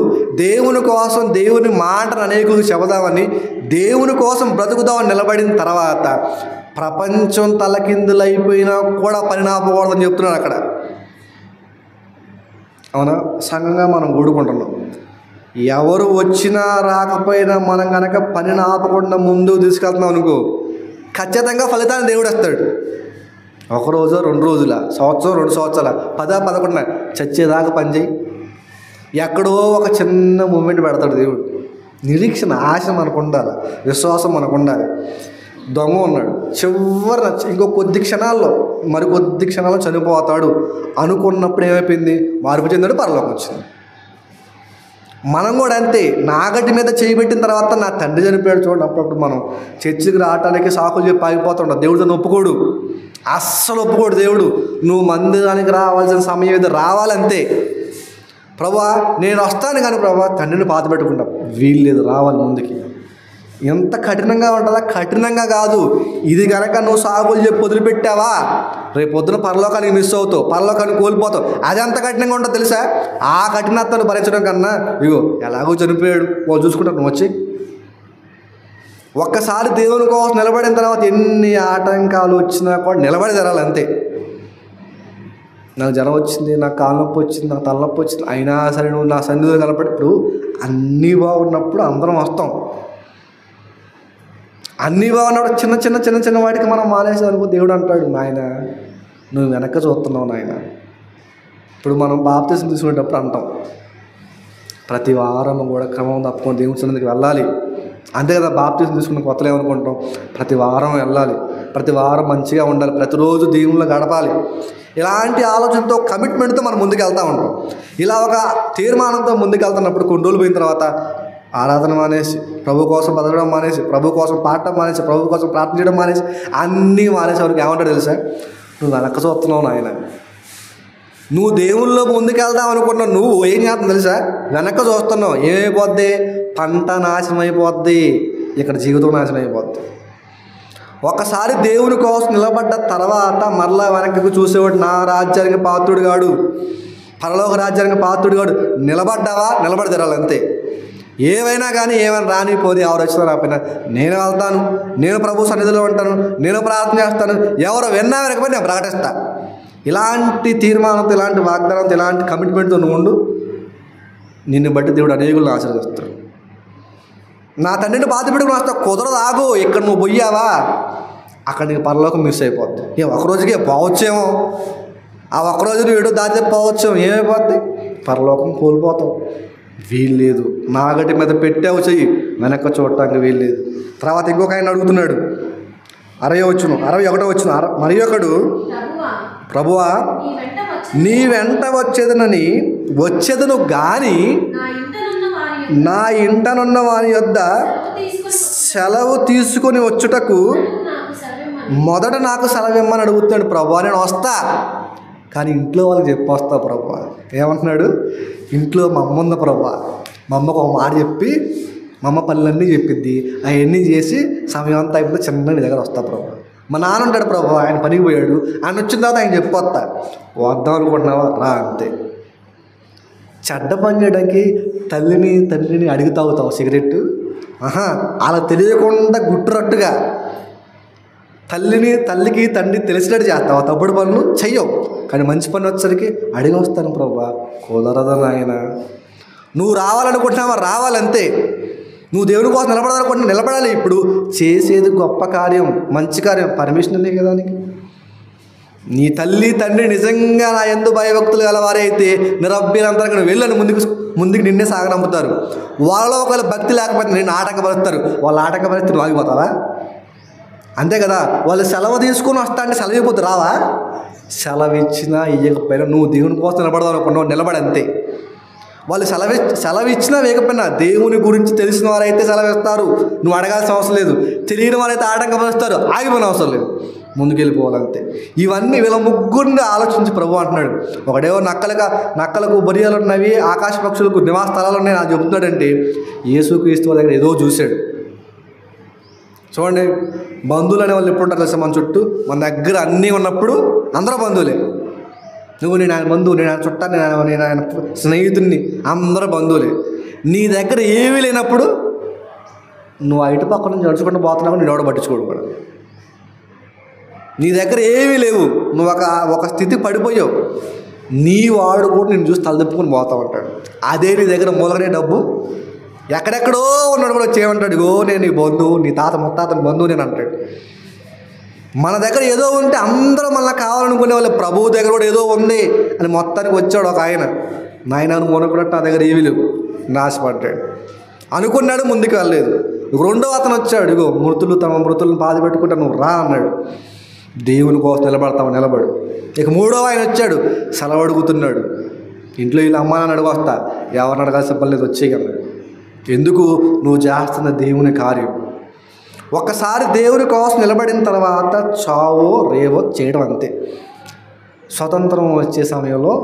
దేవుని కోసం దేవుని మాటను అనేకులు చెబుదామని, దేవుని కోసం బ్రతుకుదామని నిలబడిన తర్వాత ప్రపంచం తలకిందులైపోయినా కూడా పని ఆపకూడదని చెప్తున్నాడు అక్కడ. అవునా? సంఘంగా మనం కూడుకుంటున్నాం. ఎవరు వచ్చినా రాకపోయినా మనం కనుక పనిని ఆపకుండా ముందుకు తీసుకెళ్తున్నాం అనుకో, ఖచ్చితంగా ఫలితాన్ని దేవుడు వస్తాడు. ఒక రోజు 2 రోజుల, సంవత్సరం 2 సంవత్సరాల, 10 11 చచ్చేదాకా పని చేయి. ఎక్కడో ఒక చిన్న మూమెంట్ పెడతాడు దేవుడు. నిరీక్షణ, ఆశ మనకు ఉండాలి, విశ్వాసం మనకు ఉండాలి. దొంగ ఉన్నాడు, చివరిన ఇంకో కొద్ది క్షణాల్లో మరికొద్ది క్షణాల్లో చనిపోతాడు అనుకున్నప్పుడు ఏమైపోయింది? మార్పు చెందాడు, పరలోకం వచ్చింది. మనం కూడా అంతే. నాగటి మీద చేయబెట్టిన తర్వాత నా తండ్రి చనిపోయాడు చూడండి, అప్పుడప్పుడు మనం చర్చికి రావటానికి సాకులు చెప్పి ఆగిపోతుంటాం. దేవుడు దాన్ని ఒప్పుకోడు, అస్సలు ఒప్పుకోడు దేవుడు. నువ్వు మందిరానికి రావాల్సిన సమయం ఏదో రావాలంతే. ప్రభువా నేను వస్తాను కానీ ప్రభువా తండ్రిని పాత పెట్టుకుంటాం, వీల్లేదు, రావాలి ముందుకి. ఎంత కఠినంగా ఉంటుందా? కఠినంగా కాదు. ఇది కనుక నువ్వు సాగులు చెప్పి వదిలిపెట్టావా, రేపు పొద్దున పరలోకానికి మిస్ అవుతావు, పరలోకానికి కోల్పోతావు. అది ఎంత కఠినంగా ఉంటుందో తెలుసా? ఆ కఠినత్వాన్ని భరించడం కన్నా ఇగో ఎలాగో చనిపోయాడు వాళ్ళు చూసుకుంటారు, నువ్వు వచ్చి ఒక్కసారి దేవుని కోసం నిలబడిన తర్వాత ఎన్ని ఆటంకాలు వచ్చినా కూడా నిలబడి తెరాలి అంతే. నాకు జ్వరం వచ్చింది, నాకు కాళ్ళ నొప్పి వచ్చింది, నాకు తలనొప్పి వచ్చింది, అయినా సరే నువ్వు నా సన్నిధిలో కనపడి. ఇప్పుడు అన్నీ బాగున్నప్పుడు అందరం వస్తాం, అన్నీ బాగున్నప్పుడు చిన్న చిన్న చిన్న చిన్న వాటికి మనం మానేసాం అనుకో, దేవుడు అంటాడు, నాయన నువ్వు వెనక్కి చూస్తున్నావు నాయన. ఇప్పుడు మనం బాప్తిసం తీసుకునేటప్పుడు అంటాం, ప్రతి వారం కూడా క్రమం తప్పుకొని దేవుని సన్నిధికి వెళ్ళాలి. అంతే కదా, బాప్తిసం తీసుకున్న కొత్తలో ఏమనుకుంటాం, ప్రతి వారం వెళ్ళాలి, ప్రతి వారం మంచిగా ఉండాలి, ప్రతిరోజు దేవునిలో గడపాలి. ఇలాంటి ఆలోచనతో, కమిట్మెంట్తో మనం ముందుకు వెళ్తూ ఉంటాం. ఇలా ఒక తీర్మానంతో ముందుకు వెళ్తున్నప్పుడు కొన్ని రోజులు పోయిన తర్వాత ఆరాధన మానేసి, ప్రభు కోసం బతకడం మానేసి, ప్రభు కోసం పాడటం మానేసి, ప్రభు కోసం ప్రార్థన చేయడం మానేసి, అన్నీ మానేసి ఎవరికి ఏమంటాడు తెలుసా? నువ్వు వెనక్కి చూస్తున్నావు నాయన. నువ్వు దేవుల్లో ముందుకు వెళ్దాం అనుకుంటున్నావు, నువ్వు ఏం చేస్తున్నావు తెలుసా? వెనక్కి చూస్తున్నావు. ఏమైపోద్ది? పంట నాశనం అయిపోద్ది, ఇక్కడ జీవితం నాశనం అయిపోద్ది. ఒకసారి దేవుని కోసం నిలబడ్డ తర్వాత మరలా వెనక్కి చూసేవాడు నా రాజ్యానికి పాత్రుడు కాడు, పరలోక రాజ్యానికి పాత్రుడు కాడు. నిలబడ్డావా? నిలబడి తెరాలి అంతే. ఏవైనా కానీ ఏమైనా రానిపోతే ఎవరు వచ్చినా రాకపోయినా నేను వెళ్తాను, నేను ప్రభు సన్నిధిలో ఉంటాను, నేను ప్రార్థన చేస్తాను, ఎవరు విన్నా వెనకపోతే నేను ప్రకటిస్తా. ఇలాంటి తీర్మానంతో, ఇలాంటి వాగ్దానంతో, ఇలాంటి కమిట్మెంట్తో నువ్వు ఉండు. నిన్ను బట్టి దేవుడు అనేకులను ఆశీర్వదిస్తాడు. నా తండ్రిని బాధ పెట్టుకుని వస్తావు, కుదరదు, ఆగు. ఇక్కడ నువ్వు పోయావా అక్కడ నీకు పరలోకం మిస్ అయిపోద్ది. ఒకరోజుకే పోవచ్చేమో, ఆ ఒక్కరోజు నువ్వు ఏడో దాటి పోవచ్చేమో, ఏమైపోద్ది? పరలోకం కోల్పోతావు. వీల్లేదు. నాగటి మీద పెట్టావు చెయ్యి, వెనక్కి చూడటానికి వీల్లేదు. తర్వాత ఇంకొక ఆయన అడుగుతున్నాడు, 61 మరి ఒకడు ప్రభువా నీ వెంట వచ్చేదను గాని నా ఇంటనున్న వారి యొద్ద సెలవు తీసుకొని వచ్చుటకు మొదట నాకు సెలవు ఇమ్మని అడుగుతాడు. ప్రభువా నేను వస్తా, కానీ ఇంట్లో వాళ్ళకి చెప్పి వస్తా ప్రభువా. ఏమంటున్నాడు? ఇంట్లో మా అమ్మ ఉంది ప్రభువా, మా అమ్మకు ఒక మాట చెప్పి మా అమ్మ పనులన్నీ చెప్పిద్ది, అవన్నీ చేసి సమయం అంతా అయిపోతే చిన్న నీ దగ్గర వస్తా ప్రభు. మా నాన్న ఉంటాడు ప్రభు, ఆయన పనికి పోయాడు, ఆయన వచ్చిన తర్వాత ఆయన చెప్పొస్తా. వద్దాం అనుకుంటున్నావా? రా అంతే. చెడ్డ పని చేయడానికి తండ్రిని అడిగి తాగుతావు సిగరెట్? అలా తెలియకుండా గుట్టురట్టుగా తల్లికి తండ్రి తెలిసినట్టు చేస్తావు, తప్పుడు పనులు చెయ్యవు. కానీ మంచి పని వచ్చేసరికి అడిగి వస్తాను ప్రభా. కుదరదా నాయన, నువ్వు రావాలనుకుంటున్నావా? రావాలంతే. నువ్వు దేవుని కోసం నిలబడాలనుకుంటున్నా నిలబడాలి. ఇప్పుడు చేసేది గొప్ప కార్యం, మంచి కార్యం, పర్మిషన్ ఉంది కదా నీకు. నీ తల్లి తండ్రి నిజంగా నా యందు భయభక్తులు గలవారే అయితే నిరభ్యంతరంగా వెళ్ళని ముందుకు నిన్నే సాగనంపుతారు. వాళ్ళలో ఒకవేళ భక్తి లేకపోతే నిన్ను ఆటంకపరుస్తారు. వాళ్ళు ఆటంకపరిస్తే నువ్వు ఆగిపోతావా? అంతే కదా. వాళ్ళు సెలవు తీసుకొని వస్తా అంటే సెలవు ఇవ్వద్దు, రావా? సెలవు ఇచ్చినా ఇవ్వకపోయినా నువ్వు దేవుని కోసం నిలబడదాం అనుకున్నావు, నిలబడంతే. వాళ్ళు సెలవు ఇచ్చినా వేయకపోయినా దేవుని గురించి తెలిసిన వారైతే సెలవు ఇస్తారు, నువ్వు అడగాల్సిన అవసరం లేదు. తెలియని వారైతే ఆటంకపరుస్తారు, ఆగిపోయిన అవసరం లేదు, ముందుకెళ్ళిపోవాలంతే. ఇవన్నీ వీళ్ళ ముగ్గురిని ఆలోచించి ప్రభు అంటున్నాడు. ఒకడేవో నక్కలకు బొరియలు ఉన్నవి, ఆకాశ పక్షులకు నివాస స్థలాలు ఉన్నాయి నాకు చెబుతున్నాడంటే యేసుక్రీస్తు వాళ్ళ దగ్గర ఏదో చూశాడు. చూడండి, బంధువులు అనే వాళ్ళు ఎప్పుడు ఉంటారు తెలుసా? మన చుట్టూ మన దగ్గర అన్నీ ఉన్నప్పుడు అందరూ బంధువులే. నువ్వు నేను ఆయన బంధువు, నేను ఆయన చుట్టా, నేను ఆయన స్నేహితుడిని, అందరూ బంధువులే. నీ దగ్గర ఏమీ లేనప్పుడు నువ్వు ఇటు పక్క నుంచి నడుచుకుంటూ పోతున్నావు, నేను ఎవడో పట్టించుకోడు కూడా. నీ దగ్గర ఏమీ లేవు, నువ్వు ఒక స్థితికి పడిపోయావు, నీ వాడు కూడా నేను చూసి తలదిప్పుకొని పోతా ఉంటాడు. అదే నీ దగ్గర మూలగనే డబ్బు ఎక్కడెక్కడో ఉన్నాడు కూడా వచ్చేయమంటాడు, ఇగో నేను నీ బంధువు, నీ తాత ముత్తాతని బంధువు నేను అంటాడు. మన దగ్గర ఏదో ఉంటే అందరూ మళ్ళీ కావాలనుకునే వాళ్ళు, ప్రభువు దగ్గర కూడా ఏదో ఉంది అని మొత్తానికి వచ్చాడు ఒక ఆయన. నాయన మొనకున్నట్టు నా దగ్గర ఏమీ లేవు, నాశపడ్డాడు అనుకున్నాడు, ముందుకు వెళ్ళలేదు. రెండో అతను వచ్చాడు, ఇగో తమ మృతులను బాధ పెట్టుకుంటా నువ్వు రా అన్నాడు. దేవుని కోసం నిలబడతావు, నిలబడు. ఇక మూడో ఆయన వచ్చాడు, సెలవు అడుగుతున్నాడు. ఇంట్లో వీళ్ళు అమ్మ నాన్న అడుగు వస్తా, ఎవరిని అడగాల్సిన పని లేదు, వచ్చేయగలరు. ఎందుకు? నువ్వు చేస్తున్న దేవుని కార్యం. ఒక్కసారి దేవుని కోసం నిలబడిన తర్వాత చావో రేవో చేయడం అంతే. స్వతంత్రం వచ్చే సమయంలో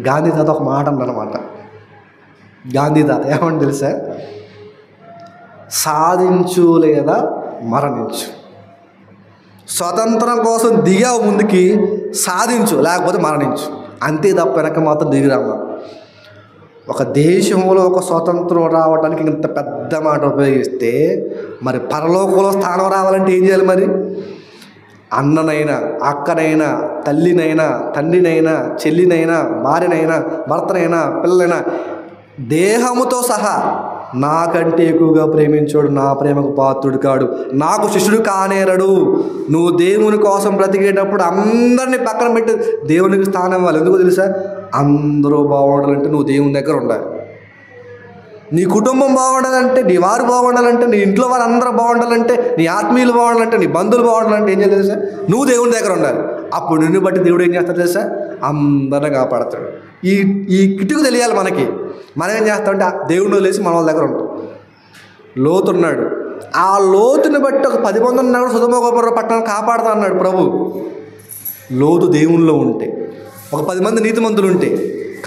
గాంధీ తాత ఒక మాట అన్నమాట. గాంధీ తాత ఏమని తెలుసా? సాధించు లేదా మరణించు. స్వతంత్రం కోసం దిగావు ముందుకి, సాధించు లేకపోతే మరణించు, అంతే తప్ప వెనక మాత్రం దిగిరాము. ఒక దేశంలో ఒక స్వతంత్రం రావడానికి ఇంత పెద్ద మాట ఉపయోగిస్తే మరి పరలోకంలో స్థానం రావాలంటే ఏం చేయాలి? మరి అన్ననైనా, అక్కనైనా, తల్లినైనా, తండ్రినైనా, చెల్లినైనా, భార్యనైనా, భర్తనైనా, పిల్లలైనా దేహముతో సహా నాకంటే ఎక్కువగా ప్రేమించాడు నా ప్రేమకు పాత్రుడు కాడు, నాకు శిష్యుడు కానేరడు. నువ్వు దేవుని కోసం బ్రతికేటప్పుడు అందరినీ పక్కన పెట్టి దేవునికి స్థానం ఇవ్వాలి. ఎందుకు తెలుసా? అందరూ బాగుండాలంటే నువ్వు దేవుని దగ్గర ఉండాలి. నీ కుటుంబం బాగుండాలంటే, నీ వారు బాగుండాలంటే, నీ ఇంట్లో వారు అందరూ బాగుండాలంటే, నీ ఆత్మీయులు బాగుండాలంటే, నీ బంధువులు బాగుండాలంటే ఏం చేయాలి తెలుసా? నువ్వు దేవుని దగ్గర ఉండాలి. అప్పుడు నిన్ను బట్టి దేవుడు ఏం చేస్తాడు తెలుసా? అందరిని కాపాడతాడు. ఈ కిటుకు తెలియాలి మనకి. మనం ఏం చేస్తామంటే దేవుడిని వదిలేసి మన వాళ్ళ దగ్గర ఉంటాం. లోతు ఉన్నాడు, ఆ లోతుని బట్టి ఒక 10 మంది ఉన్నాడు సొదొమ గొమొర్రా పట్టణాన్ని కాపాడుతా అన్నాడు ప్రభు. లోతు దేవునిలో ఉంటే, ఒక 10 మంది నీతిమంతులు ఉంటే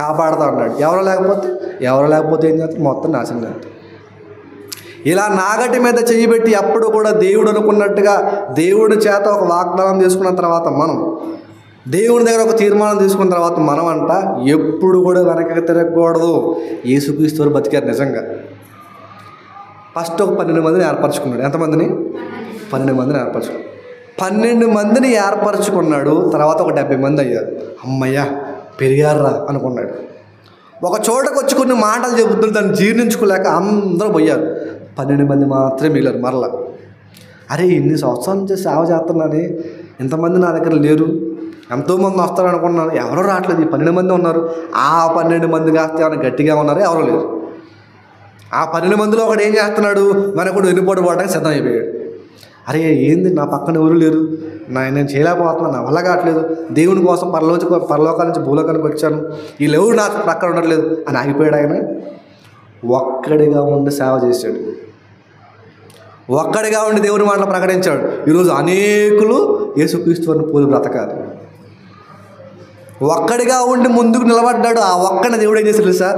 కాపాడుతా అన్నాడు. ఎవరో లేకపోతే ఏం చేస్తారు? మొత్తం నాశనం చేస్తారు. ఇలా నాగటి మీద చెయ్యి పెట్టి అప్పుడు కూడా దేవుడు అనుకున్నట్టుగా దేవుడి చేత ఒక వాగ్దానం తీసుకున్న తర్వాత మనం దేవుని దగ్గర ఒక తీర్మానం తీసుకున్న తర్వాత మనం అంట ఎప్పుడు కూడా వెనకకి తిరగకూడదు. యేసుక్రీస్తు బతికారు నిజంగా. ఫస్ట్ ఒక 12 మందిని ఏర్పరచుకున్నాడు. ఎంతమందిని? 12 మందిని ఏర్పరచుకున్నాడు. 12 మందిని ఏర్పరచుకున్నాడు. తర్వాత ఒక 70 మంది అయ్యారు. అమ్మయ్యా పెరిగారా అనుకున్నాడు. ఒక చోటకు వచ్చి కొన్ని మాటలు చెబుతున్నారు, దాన్ని జీర్ణించుకోలేక అందరూ పోయారు. 12 మంది మాత్రమే మిగిలారు. మరలా అరే ఇన్ని సంవత్సరాల నుంచి సేవ చేస్తున్నాను, ఇంతమంది నా దగ్గర లేరు, ఎంతోమంది వస్తారు అనుకున్నాను, ఎవరో రావట్లేదు. ఈ 12 మంది ఉన్నారు. ఆ 12 మంది కాస్త ఏమైనా గట్టిగా ఉన్నారు, ఎవరో లేరు. ఆ 12 మందిలో ఒకడు ఏం చేస్తున్నాడు? మనకు వెళ్ళిపోవడానికి సిద్ధం అయిపోయాడు. అరే ఏంది నా పక్కన ఎవరు లేరు, నేను చేయలేకపోతున్నాను, నా వల్ల కావట్లేదు, దేవుని కోసం పరలోకాల నుంచి భూలోకానికి వచ్చాను, వీళ్ళు ఎవరు నా పక్కన ఉండట్లేదు అని ఆగిపోయాడు. ఆయన ఒక్కడిగా ఉండి సేవ చేశాడు, ఒక్కడిగా ఉండి దేవుని మాటలు ప్రకటించాడు. ఈరోజు అనేకులు యేసుక్రీస్తుని పోలి బ్రతకాలి. ఒక్కడిగా ఉండి ముందుకు నిలబడ్డాడు. ఆ ఒక్కడిని దేవుడు ఏం చేశాడు తెలుసా?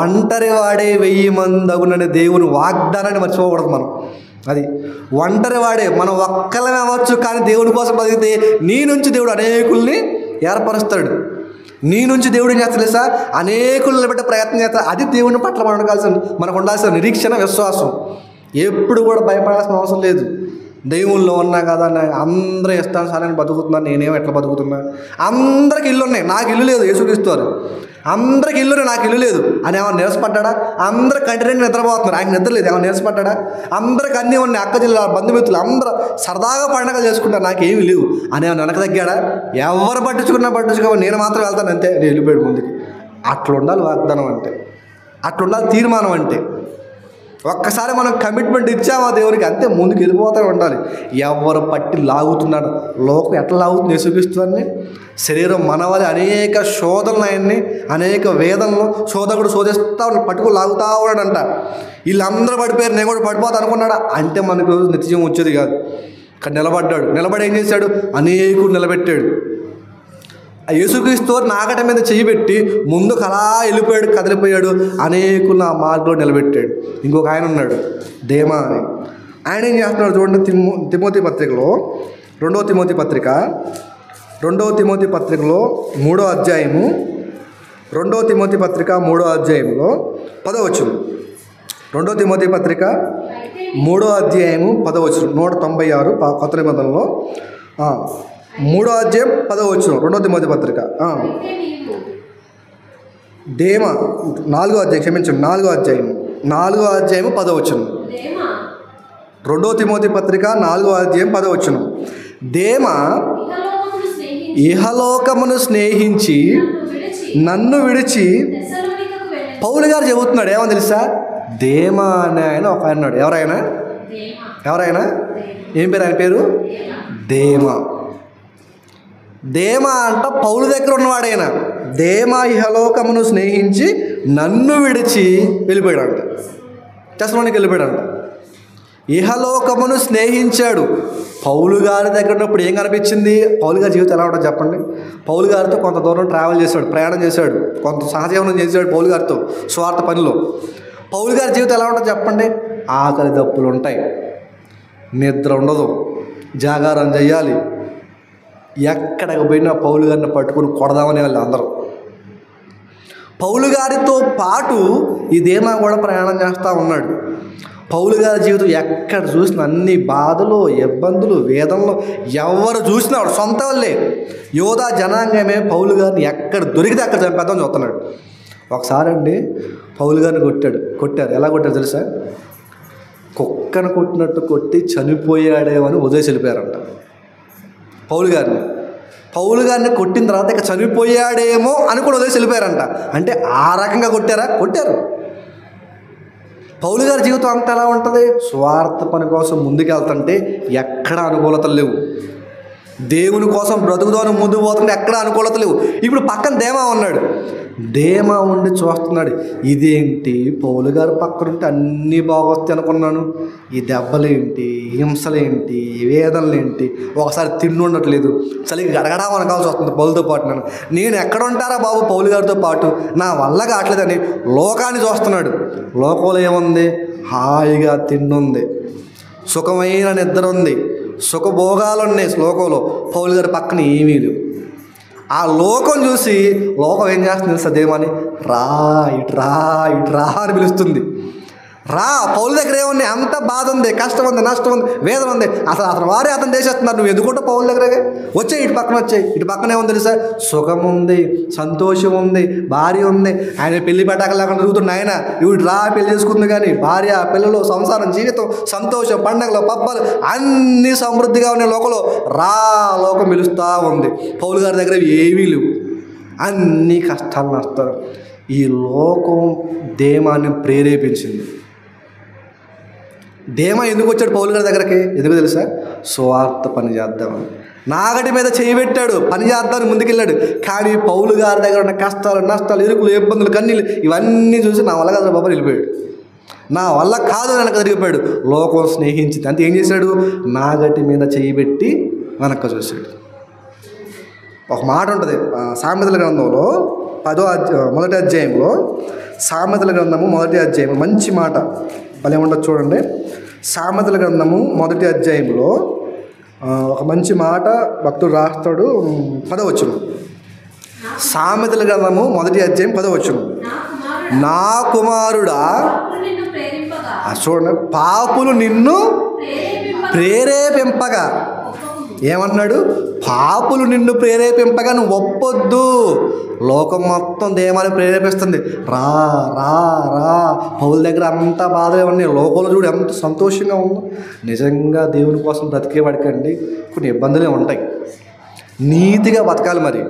ఒంటరి వాడే 1000 మంది అగుననే దేవుని వాగ్దానాన్ని మర్చిపోకూడదు మనం. అది ఒంటరి వాడే, మనం ఒక్కలమే అవ్వచ్చు, కానీ దేవుని కోసం బతికితే నీ నుంచి దేవుడు అనేకుల్ని ఏర్పరుస్తాడు. నీ నుంచి దేవుడు ఏం చేస్తాడు తెలుసా? అనేకులు నిలబెట్టే ప్రయత్నం చేస్తాడు. అది దేవుని పట్ల మనకు ఉండాల్సిన నిరీక్షణ, విశ్వాసం. ఎప్పుడు కూడా భయపడాల్సిన అవసరం లేదు. దేవుల్లో ఉన్నా కదా, అందరూ ఇష్టానుసారాన్ని బతుకుతున్నాను, నేనేమో ఎట్లా బతుకుతున్నా, అందరికి ఇల్లు ఉన్నాయి, నాకు ఇల్లు లేదు. యేసుక్రీస్తు అందరికి ఇల్లు, నాకు ఇల్లు లేదు అని ఏమైనా నిరసపడ్డా? అందరు కంటిన్యూ నిద్రపోతున్నారు, ఆయన నిద్ర లేదు, ఏమైనా నిరసపడ్డా? అందరికి అన్నీ ఉన్నాయి, అక్క జిల్లా బంధుమిత్రులు అందరూ సరదాగా పండుగలు చేసుకుంటారు, నాకేమీ లేవు అని ఏమైనా వెనక తగ్గాడా? ఎవరు పట్టించుకో, నేను మాత్రం వెళ్తాను అంతే, నేను వెళ్ళిపోయాడు ముందుకి. అట్లా ఉండాలి వాగ్దానం అంటే, అట్లా ఉండాలి తీర్మానం అంటే. ఒక్కసారి మనం కమిట్మెంట్ ఇచ్చామా దేవునికి, అంతే ముందుకు వెళ్ళిపోతూ ఉండాలి. ఎవరు పట్టి లాగుతున్నాడు, లోకం ఎట్లా లాగుతుంది యేసుక్రీస్తుని? శరీరం మనవలి అనేక శోధనలు, ఆయన్ని అనేక వేదనలు శోధకుడు శోధిస్తా పట్టుకు లాగుతూ ఉన్నాడంట. వీళ్ళందరూ పడిపోయారు, నేను కూడా పడిపోతా అనుకున్నాడా అంటే మనకు నిత్యం వచ్చేది కాదు. ఇక్కడ నిలబడి ఏం చేశాడు? అనేకుడు నిలబెట్టాడు. యేసుక్రీస్తు నాగట మీద చెయ్యి పెట్టి ముందుకు అలా వెళ్ళిపోయాడు, కదిలిపోయాడు, అనేకులు ఆ మార్గంలో నిలబెట్టాడు. ఇంకొక ఆయన ఉన్నాడు దేమా అని. ఆయన ఏం చేస్తున్నాడు చూడండి, తిమోతి పత్రికలో 2వ తిమోతి పత్రికలో 3వ అధ్యాయము 2వ తిమోతి పత్రిక 3వ అధ్యాయంలో 10వ వచనం. 2వ తిమోతి పత్రిక 3వ అధ్యాయము 10వ వచనం, 196 కొత్త నిబంధనలో 3వ అధ్యాయం 10వ వచనం, 2వ తిమోతి పత్రిక. దేమా 4వ అధ్యాయం, క్షమించండి, 4వ అధ్యాయం 10వ వచనం. 2వ తిమోతి పత్రిక 4వ అధ్యాయం 10వ వచనం. దేమా ఇహలోకమును స్నేహించి నన్ను విడిచి, పౌలు గారు చెబుతున్నాడు ఏమని తెలుసా? దేమా అనే ఆయన ఒక ఆయన ఉన్నాడు. ఎవరైనా ఏం పేరు? ఆయన పేరు దేమా. దేమా అంట పౌలు దగ్గర ఉన్నవాడైనా. దేమా ఇహలోకమును స్నేహించి నన్ను విడిచి వెళ్ళిపోయాడంట, తెస్సలోనికి వెళ్ళిపోయాడంట. ఇహలోకమును స్నేహించాడు. పౌలు గారి దగ్గర ఉన్నప్పుడు ఏం కనిపించింది? పౌలు గారి జీవితం ఎలా ఉంటుందో చెప్పండి. పౌలు గారితో కొంత దూరం ట్రావెల్ చేశాడు, ప్రయాణం చేశాడు, కొంత సహజీవనం చేశాడు పౌలు గారితో స్వార్థ పనిలో. పౌలు గారి జీవితం ఎలా ఉంటుందో చెప్పండి. ఆకలి దప్పులు ఉంటాయి, నిద్ర ఉండదు, జాగారం చేయాలి. ఎక్కడికి పోయినా పౌలు గారిని పట్టుకుని కొడదామనే వాళ్ళు అందరూ. పౌలు గారితో పాటు ఈ దేమా కూడా ప్రయాణం చేస్తూ ఉన్నాడు. పౌలు గారి జీవితం ఎక్కడ చూసినా అన్ని బాధలు, ఇబ్బందులు, వేదనలు. ఎవరు చూసినా వాడు సొంత వాళ్ళే. యోధా జనాంగమే పౌలు గారిని ఎక్కడ దొరికితే అక్కడ చంపేద్దామని చూస్తున్నాడు. ఒకసారి అండి పౌలు గారిని కొట్టారు. ఎలా కొట్టారు తెలుసా? కుక్కను కొట్టినట్టు కొట్టి చనిపోయాడేమని వదిలేసి వెళ్ళిపోయారంట పౌలు గారిని కొట్టిన తర్వాత ఇక చనిపోయాడేమో అని కూడా వదిలేసి వెళ్ళిపోయారంట. అంటే ఆ రకంగా కొట్టారు. పౌలు గారి జీవితం అంతా ఎలా ఉంటుంది? స్వార్థ పని కోసం ముందుకెళ్తుంటే ఎక్కడ అనుకూలతలు లేవు. దేవుని కోసం బ్రతుకుదాను ముందుకు పోతుంటే ఎక్కడ అనుకూలత లేవు. ఇప్పుడు పక్కన దేమా ఉన్నాడు. దేమా ఉండి చూస్తున్నాడు, ఇదేంటి పౌలు గారు పక్కనుంటే అన్నీ బాగొస్తాయి అనుకున్నాను, ఈ దెబ్బలేంటి, హింసలేంటి, వేదనలేంటి, ఒకసారి తిండి ఉండట్లేదు, చలికి గడగడా వనకాల్సి వస్తుంది పౌలుతో పాటు. నేను ఎక్కడ ఉంటారా బాబు పౌలు గారితో పాటు, నా వల్ల కావట్లేదని లోకాన్ని చూస్తున్నాడు. లోకంలో ఏముంది? హాయిగా తిండి ఉంది, సుఖమైన నిద్ర ఉంది, సుఖభోగాలు ఉన్నాయి లోకంలో. పౌలు గారి పక్కన ఏమీ లేవు. ఆ లోకం చూసి లోకం ఏం చేస్తుంది తెలుసా? దేమని ఇటు రా అని పిలుస్తుంది. పౌలు దగ్గర ఏముంది? అంత బాధ ఉంది, కష్టం ఉంది, నష్టం ఉంది, వేదన ఉంది. అతను వారే అతను చేసేస్తున్నారు. నువ్వు ఎందుకుంటా పౌలు దగ్గరే ఇటు పక్కనే ఉంది తెలుసా? సుఖం ఉంది, సంతోషం ఉంది, భార్య ఉంది. ఆయన పెళ్లి పెట్టాక లేకుండా తిరుగుతున్న ఆయన ఇవి పెళ్లి చేసుకుంది. కానీ భార్య, పిల్లలు, సంసారం, జీవితం, సంతోషం, పండగలు, పబ్బాలు అన్నీ సమృద్ధిగా ఉన్నాయి లోకంలో. లోకం పిలుస్తూ ఉంది. పౌలు గారి దగ్గర ఏమీ లేవు, అన్నీ కష్టాలు, నష్టాలు. ఈ లోకం దేమాన్ని ప్రేరేపించింది. దేమా ఎందుకు వచ్చాడు పౌలు గారి దగ్గరికి? ఎందుకు తెలుసా? సువార్త పని చేద్దామని. నాగటి మీద చేయి పెట్టాడు, పని చేద్దామని ముందుకెళ్ళాడు. కానీ పౌలు గారి దగ్గర ఉన్న కష్టాలు, నష్టాలు, ఇరుకులు, ఇబ్బందులు, కన్నీళ్ళు ఇవన్నీ చూసి నా వల్ల కాదు బాబా వెళ్ళిపోయాడు. నా వల్ల కాదు వెనక తిరిగిపోయాడు. లోకం స్నేహించింది అంతే. ఏం చేశాడు? నాగటి మీద చేయి పెట్టి వెనక్కి చూశాడు. ఒక మాట ఉంటుంది సామెతల గ్రంథంలో 1వ అధ్యాయంలో, సామెతల గ్రంథము 1వ అధ్యాయం మంచి మాట భలే ఉండదు చూడండి. సామెతల గ్రంథము 1వ అధ్యాయంలో ఒక మంచి మాట భక్తుడు రాస్తాడు. 10వ వచనం. సామెతల గ్రంథము 1వ అధ్యాయం 10వ వచనం. నా కుమారుడా, చూడండి, పాపులు నిన్ను ప్రేరేపింపగా, ఏమన్నాడు? పాపులు నిన్ను ప్రేరేపింపగా నువ్వు ఒప్పొద్దు. లోకం మొత్తం దేవాన్ని ప్రేరేపిస్తుంది. రా రా రా. పౌల దగ్గర అంత బాధలే ఉన్నాయి. లోకంలో చూడు ఎంత సంతోషంగా ఉందో. నిజంగా దేవుని కోసం బ్రతికేవాడికండి కొన్ని ఇబ్బందులే ఉంటాయి. నీతిగా బతకాలి. మరి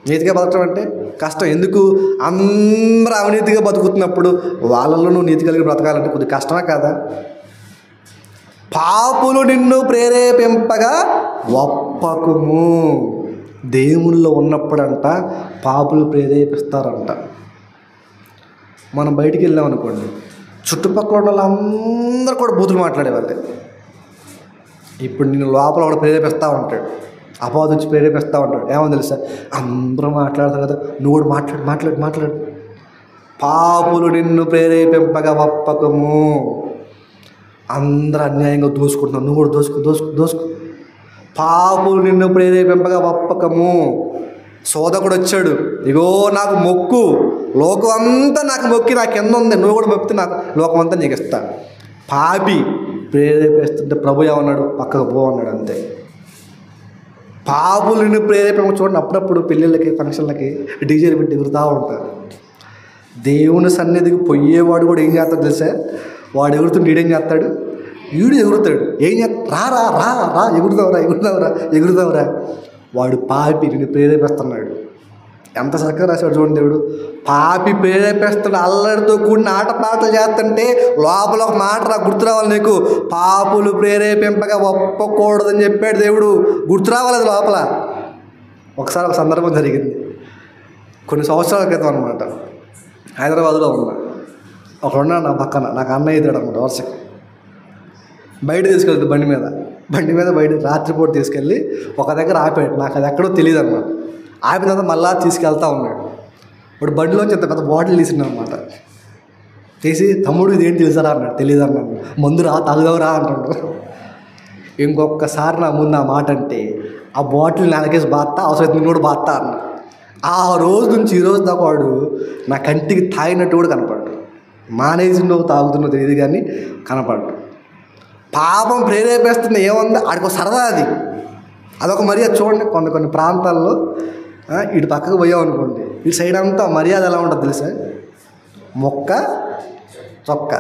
నీతిగా బతకడం అంటే కష్టం. ఎందుకు? అందరూ అవినీతిగా బతుకుతున్నప్పుడు వాళ్ళలో నువ్వు నీతి కలిగి బ్రతకాలంటే కొద్దిగా కష్టమే కదా. పాపులు నిన్ను ప్రేరేపింపగా ఒప్పకుము. దేవుళ్ళో ఉన్నప్పుడంట పాపులు ప్రేరేపిస్తారంట. మనం బయటికి వెళ్ళామనుకోండి, చుట్టుపక్కల ఉన్న వాళ్ళందరూ కూడా బూతులు మాట్లాడేవాళ్ళే. ఇప్పుడు నిన్ను లోపల కూడా ప్రేరేపిస్తూ ఉంటాడు, అపవాదం వచ్చి ప్రేరేపిస్తూ ఉంటాడు. ఏమో తెలుసా? అందరూ మాట్లాడతారు కదా, నువ్వు కూడా మాట్లాడు. పాపులు నిన్ను ప్రేరేపింపగా ఒప్పకము. అందరూ అన్యాయంగా దోసుకుంటున్నావు, నువ్వు కూడా దోసుకో. పాపులు నిన్ను ప్రేరేపింపగా ఒప్పకము. సోదకుడు వచ్చాడు, ఇగో నాకు మొక్కు, లోకం అంతా నాకు మొక్కి నాకు ఎంత ఉంది, నువ్వు కూడా మొక్కితే నాకు లోకం అంతా నీకు ఇస్తా. పాపి ప్రేరేపిస్తుంటే ప్రభు ఏమన్నాడు? పక్కకు పో అన్నాడు. అంతే. పాపులు నిన్ను ప్రేరేపింప. చూడండి, అప్పుడప్పుడు పెళ్ళిళ్ళకి, ఫంక్షన్లకి డీజేలు పెట్టి ఎగురుతూ ఉంటారు. దేవుని సన్నిధికి పోయేవాడు కూడా ఏం చేస్తాడు తెలుసా? వాడు ఎగురుతుంటే వీడేం చేస్తాడు? వీడు ఎగురుతాడు. ఏం చేస్తా? రా ఎగురుతావురా. వాడు పాపి నిన్ను ప్రేరేపిస్తున్నాడు. ఎంత చక్కగా రాశాడు చూడండి దేవుడు. పాపి ప్రేరేపిస్తున్నాడు, అల్లరితో కూడిన ఆటపాటలు చేస్తుంటే లోపల ఒక మాట గుర్తు రావాలి నీకు. పాపులు ప్రేరేపింపగా ఒప్పకూడదని చెప్పాడు దేవుడు. గుర్తు రావాలి అది లోపల. ఒకసారి ఒక సందర్భం జరిగింది, కొన్ని సంవత్సరాల క్రితం అనమాట. హైదరాబాద్లో ఉన్నా. ఒకడున్నాడు నా పక్కన, నాకు అన్నయ్య ఇద్దాడు అనమాట. వర్షకి బయట తీసుకెళ్తాడు బండి మీద బయట రాత్రిపూట తీసుకెళ్ళి ఒక దగ్గర ఆపాడు. నాకు అది ఎక్కడో తెలియదు అనమాట. ఆపిన తర్వాత మళ్ళా తీసుకెళ్తా ఉన్నాడు. ఇప్పుడు బండిలోంచి ఇంత పెద్ద బాటిల్ తీసిండు అనమాట. తీసి తమ్ముడు ఇదేంటి తెలుసారా అన్నాడు. తెలియదు అన్నాడు. మందురా తాగుదావురా అంటాడు. ఇంకొకసారి నా ముందు ఆ మాట అంటే ఆ బాటిల్ నెలకేసి బాత్తా, అవసరం నిన్ను కూడా బాత్తా అన్నాడు. ఆ రోజు నుంచి ఈ రోజు దాకా వాడు నా కంటికి తాగినట్టు కూడా కనపడ్డు. మానేసిండో తాగుతున్నో తెలియదు కానీ కనపడ్డు. పాపం ప్రేరేపిస్తుంది. ఏముంది ఆడికి సరదా అది. అదొక మర్యాద. చూడండి, కొన్ని ప్రాంతాల్లో ఇటు పక్కకు పోయామనుకోండి, ఇటు సైడ్ అంతా మర్యాద ఎలా ఉంటుంది తెలుసా? మొక్క చొక్క,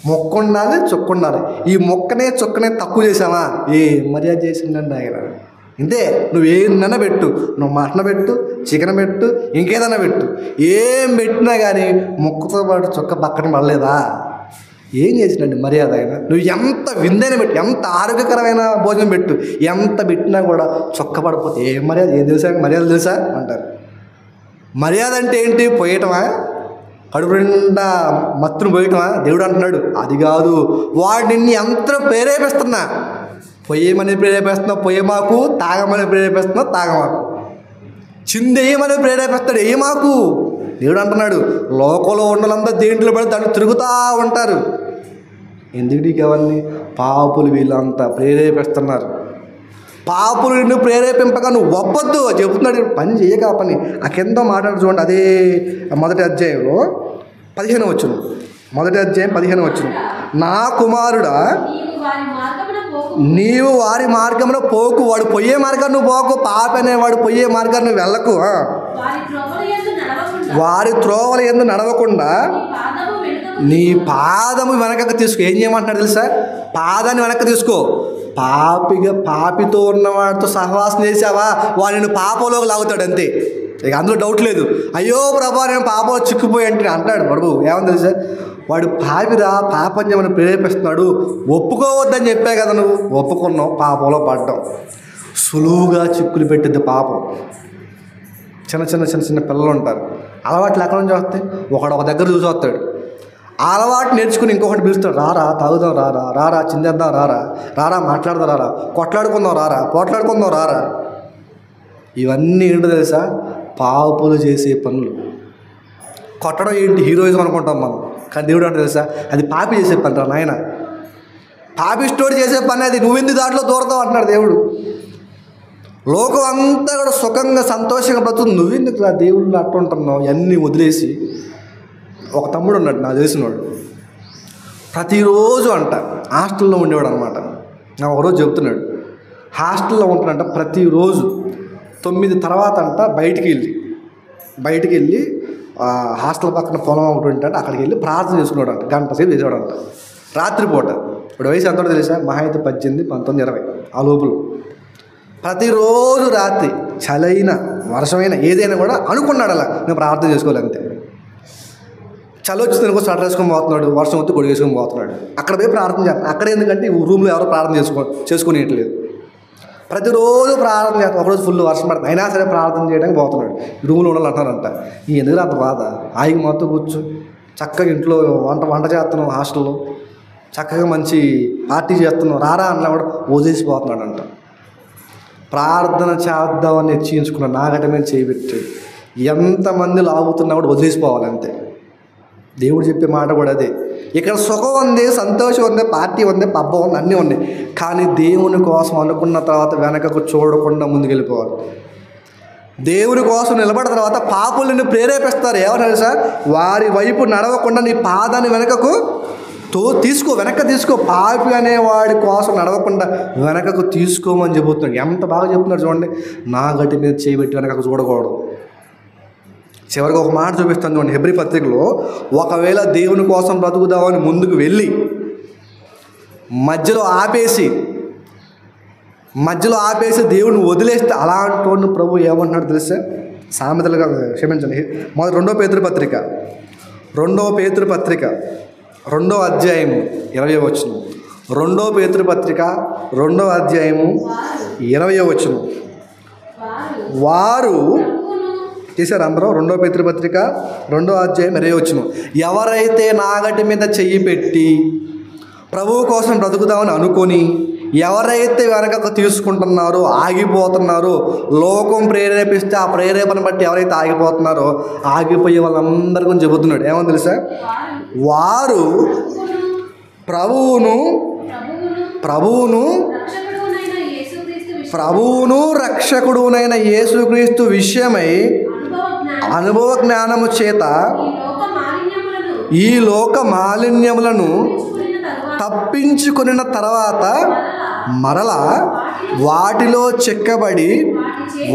మొక్క ఉండాలి, చొక్క ఉండాలి. ఈ మొక్కనే చొక్కనే తక్కువ చేసావా? ఏ మర్యాద చేసిందండి ఆయన. ఇంతే. నువ్వు ఏదన్నా పెట్టు, నువ్వు మటన్ పెట్టు, చికెన్ పెట్టు, ఇంకేదన్నా పెట్టు, ఏం పెట్టినా కానీ మొక్కతో పాటు చొక్క పక్కన పడలేదా? ఏం చేసినండి మర్యాద అయినా? నువ్వు ఎంత విందైనా పెట్టు, ఎంత ఆరోగ్యకరమైన భోజనం పెట్టు, ఎంత పెట్టినా కూడా చొక్క పడిపోతే ఏం మర్యాద? ఏం తెలుసా? మర్యాద తెలుసా అంటారు. మర్యాద అంటే ఏంటి? పోయటమా? కడుపు నిండా మత్తును పోయటమా? దేవుడు అంటున్నాడు అది కాదు. వాడు నిన్ను ఎంత ప్రేరేపిస్తున్నా, పొయ్యమని ప్రేరేపిస్తున్నావు పొయ్యమాకు, తాగమని ప్రేరేపిస్తున్నావు తాగమాకు, చిందేయమని ప్రేరేపిస్తాడు ఏమాకు. దేవుడు అంటున్నాడు లోకంలో ఉన్నలంతా దేంట్లో పడి దాంట్లో తిరుగుతూ ఉంటారు. ఎందుకు నీకు అవన్నీ? పాపులు వీళ్ళంతా ప్రేరేపిస్తున్నారు. పాపులు నిన్ను ప్రేరేపింపగా నువ్వు ఒప్పొద్దు చెబుతున్నాడు. పని చేయక ఆ పని. ఆ కింద మాట్లాడు చూడండి. అదే 1వ అధ్యాయంలో 15వ వచనం. 1వ అధ్యాయం 15వ వచనం. నా కుమారుడా, నీవు వారి మార్గంలో పోకు. వాడు పోయే మార్గాన్ని నువ్వు పోకు. పాప అనేవాడు పోయే మార్గాన్ని నువ్వు వెళ్ళకు. వారి త్రోవల యందు నడవకుండా నీ పాదము వెనకకు తీసుకో. ఏం చేయమంటున్నాడు తెలుసా? పాదాన్ని వెనక్కి తీసుకో. పాపితో ఉన్నవాడితో సహవాసం చేసావా, వాడిని పాపంలోకి లాగుతాడు అంతే. ఇక అందులో డౌట్ లేదు. అయ్యో ప్రభా నేను పాపంలో చిక్కుపోయి అంటే అంటాడు ప్రభు. ఏమని తెలుసా, వాడు పాపిరా, పాపం చేయమని ప్రేరేపిస్తున్నాడు, ఒప్పుకోవద్దని చెప్పా కదా నువ్వు, ఒప్పుకున్నావు, పాపంలో పడ్డావు. సులువుగా చిక్కులు పెట్టిద్ది పాపం. చిన్న చిన్న చిన్న చిన్న పిల్లలు ఉంటారు, అలవాట్లు ఎక్కడ నుంచి వస్తాయి, ఒకడు ఒక దగ్గర చూసి వస్తాడు, ఆ అలవాటు నేర్చుకుని ఇంకొకటి పిలుస్తాడు, రారా తాగుదాం, రారా రారా చిందేద్దాం, రారా రారా మాట్లాడదాం, రారా కొట్లాడుకుందాం, రారా పోట్లాడుకుందాం, రారా. ఇవన్నీ ఏంటో తెలుసా, పాపులు చేసే పనులు. కొట్టడం ఏంటి హీరోయిజం అనుకుంటాం మనం, కానీ దేవుడు అంటే తెలుసా, అది పాపి చేసే పని రా నాయన, పాపిస్టోడు చేసే పని అది, నువ్వెందుకు దాంట్లో దూరతావు అంటున్నాడు దేవుడు. లోకం అంతా కూడా సుఖంగా సంతోషంగా బ్రతుకు, నువ్వెందుకు రా దేవుళ్ళు అట్టుంటున్నావు, ఇవన్నీ వదిలేసి. ఒక తమ్ముడు ఉన్నాడు నాకు తెలిసినవాడు, ప్రతిరోజు అంట హాస్టల్లో ఉండేవాడు అనమాట. నాకు ఒకరోజు చెప్తున్నాడు, హాస్టల్లో ఉంటున్నంట ప్రతిరోజు 9 తర్వాత అంట బయటికి వెళ్ళి హాస్టల్ పక్కన పొలం ఒకటి ఉంటే అక్కడికి వెళ్ళి ప్రార్థన చేసుకున్నాడు అంట, గంట సేపు చేసేవాడంట రాత్రిపూట. ఇప్పుడు వయసు ఎంతో తెలుసా, మహా అయితే 18, 19, 20 ఆ లోపల. ప్రతిరోజు రాత్రి చలైన వర్షమైనా ఏదైనా కూడా అనుకున్నాడు అలా నేను ప్రార్థన చేసుకోవాలి అంతే. చలి వచ్చి తినుకో స్వెటర్ వేసుకొని పోతున్నాడు, వర్షం వస్తే గొడుగు వేసుకొని పోతున్నాడు, అక్కడ పోయి ప్రార్థన చేస్తాను. అక్కడ ఎందుకంటే రూమ్లో ఎవరో ప్రార్థన చేసుకునేట్లేదు. ప్రతిరోజు ప్రార్థన చేస్తాను. ఒకరోజు ఫుల్ వర్షం పడుతుంది, అయినా సరే ప్రార్థన చేయడానికి పోతున్నాడు. రూమ్లో ఉండాలంటారంట. ఈ ఎందుకు అంత బాధ, ఆయికి మొత్తం కూర్చో, చక్కగా ఇంట్లో వంట చేస్తున్నావు, హాస్టల్లో చక్కగా మంచి పార్టీ చేస్తున్నావు, రారా అన్నా కూడా వదిలేసిపోతున్నాడంట. ప్రార్థన చేద్దామని హెచ్చించుకున్నాడు, నాగట మీద చేయబెట్టాడు. ఎంతమంది లాగుతున్నా కూడా వదిలేసిపోవాలంతే. దేవుడు చెప్పే మాట కూడా అదే. ఇక్కడ సుఖం ఉంది, సంతోషం ఉంది, పార్టీ ఉంది, పబ్బం ఉంది, అన్నీ ఉన్నాయి. కానీ దేవుని కోసం అనుకున్న తర్వాత వెనకకు చూడకుండా ముందుకెళ్ళిపోవాలి. దేవుని కోసం నిలబడిన తర్వాత పాపులను ప్రేరేపిస్తారు. ఏమని తెలుసా, వారి వైపు నడవకుండా నీ పాదాన్ని వెనకకు వెనక్కి తీసుకో, పాపి అనేవాడి కోసం నడవకుండా వెనకకు తీసుకోమని చెబుతున్నాడు. ఎంత బాగా చెప్తున్నాడు చూడండి. నా గట్టి మీద చేయబెట్టి వెనకకు చూడకూడదు. చివరికి ఒక మాట చూపిస్తాను చూడండి, హెబ్రీ పత్రికలో. ఒకవేళ దేవుని కోసం బ్రతుకుదామని ముందుకు వెళ్ళి మధ్యలో ఆపేసి దేవుని వదిలేస్తే అలాంటి ప్రభు ఏమంటున్నాడు తెలుసా, సామెతలుగా క్షమించండి, రెండో పేతురు పత్రిక 2వ అధ్యాయము 20వ వచనం. 2 పేతురు పత్రిక 2వ అధ్యాయము 20వ వచనం. వారు చేశారు అందరూ. 2 పేతురు పత్రిక 2వ అధ్యాయం 20వ వచనం. ఎవరైతే నాగటి మీద చెయ్యి పెట్టి ప్రభువు కోసం బ్రతుకుదామని అనుకొని ఎవరైతే వెనకకు తీసుకుంటున్నారో, ఆగిపోతున్నారో, లోకం ప్రేరేపిస్తే ఆ ప్రేరేపణ బట్టి ఎవరైతే ఆగిపోతున్నారో, ఆగిపోయే వాళ్ళందరి గురించి చెబుతున్నాడు. ఏమని తెలుసా, వారు ప్రభువును రక్షకుడునైన యేసుక్రీస్తు విషయమై అనుభవ జ్ఞానము చేత ఈ లోక మాలిన్యములను తప్పించుకున్న తర్వాత మరలా వాటిలో చెక్కబడి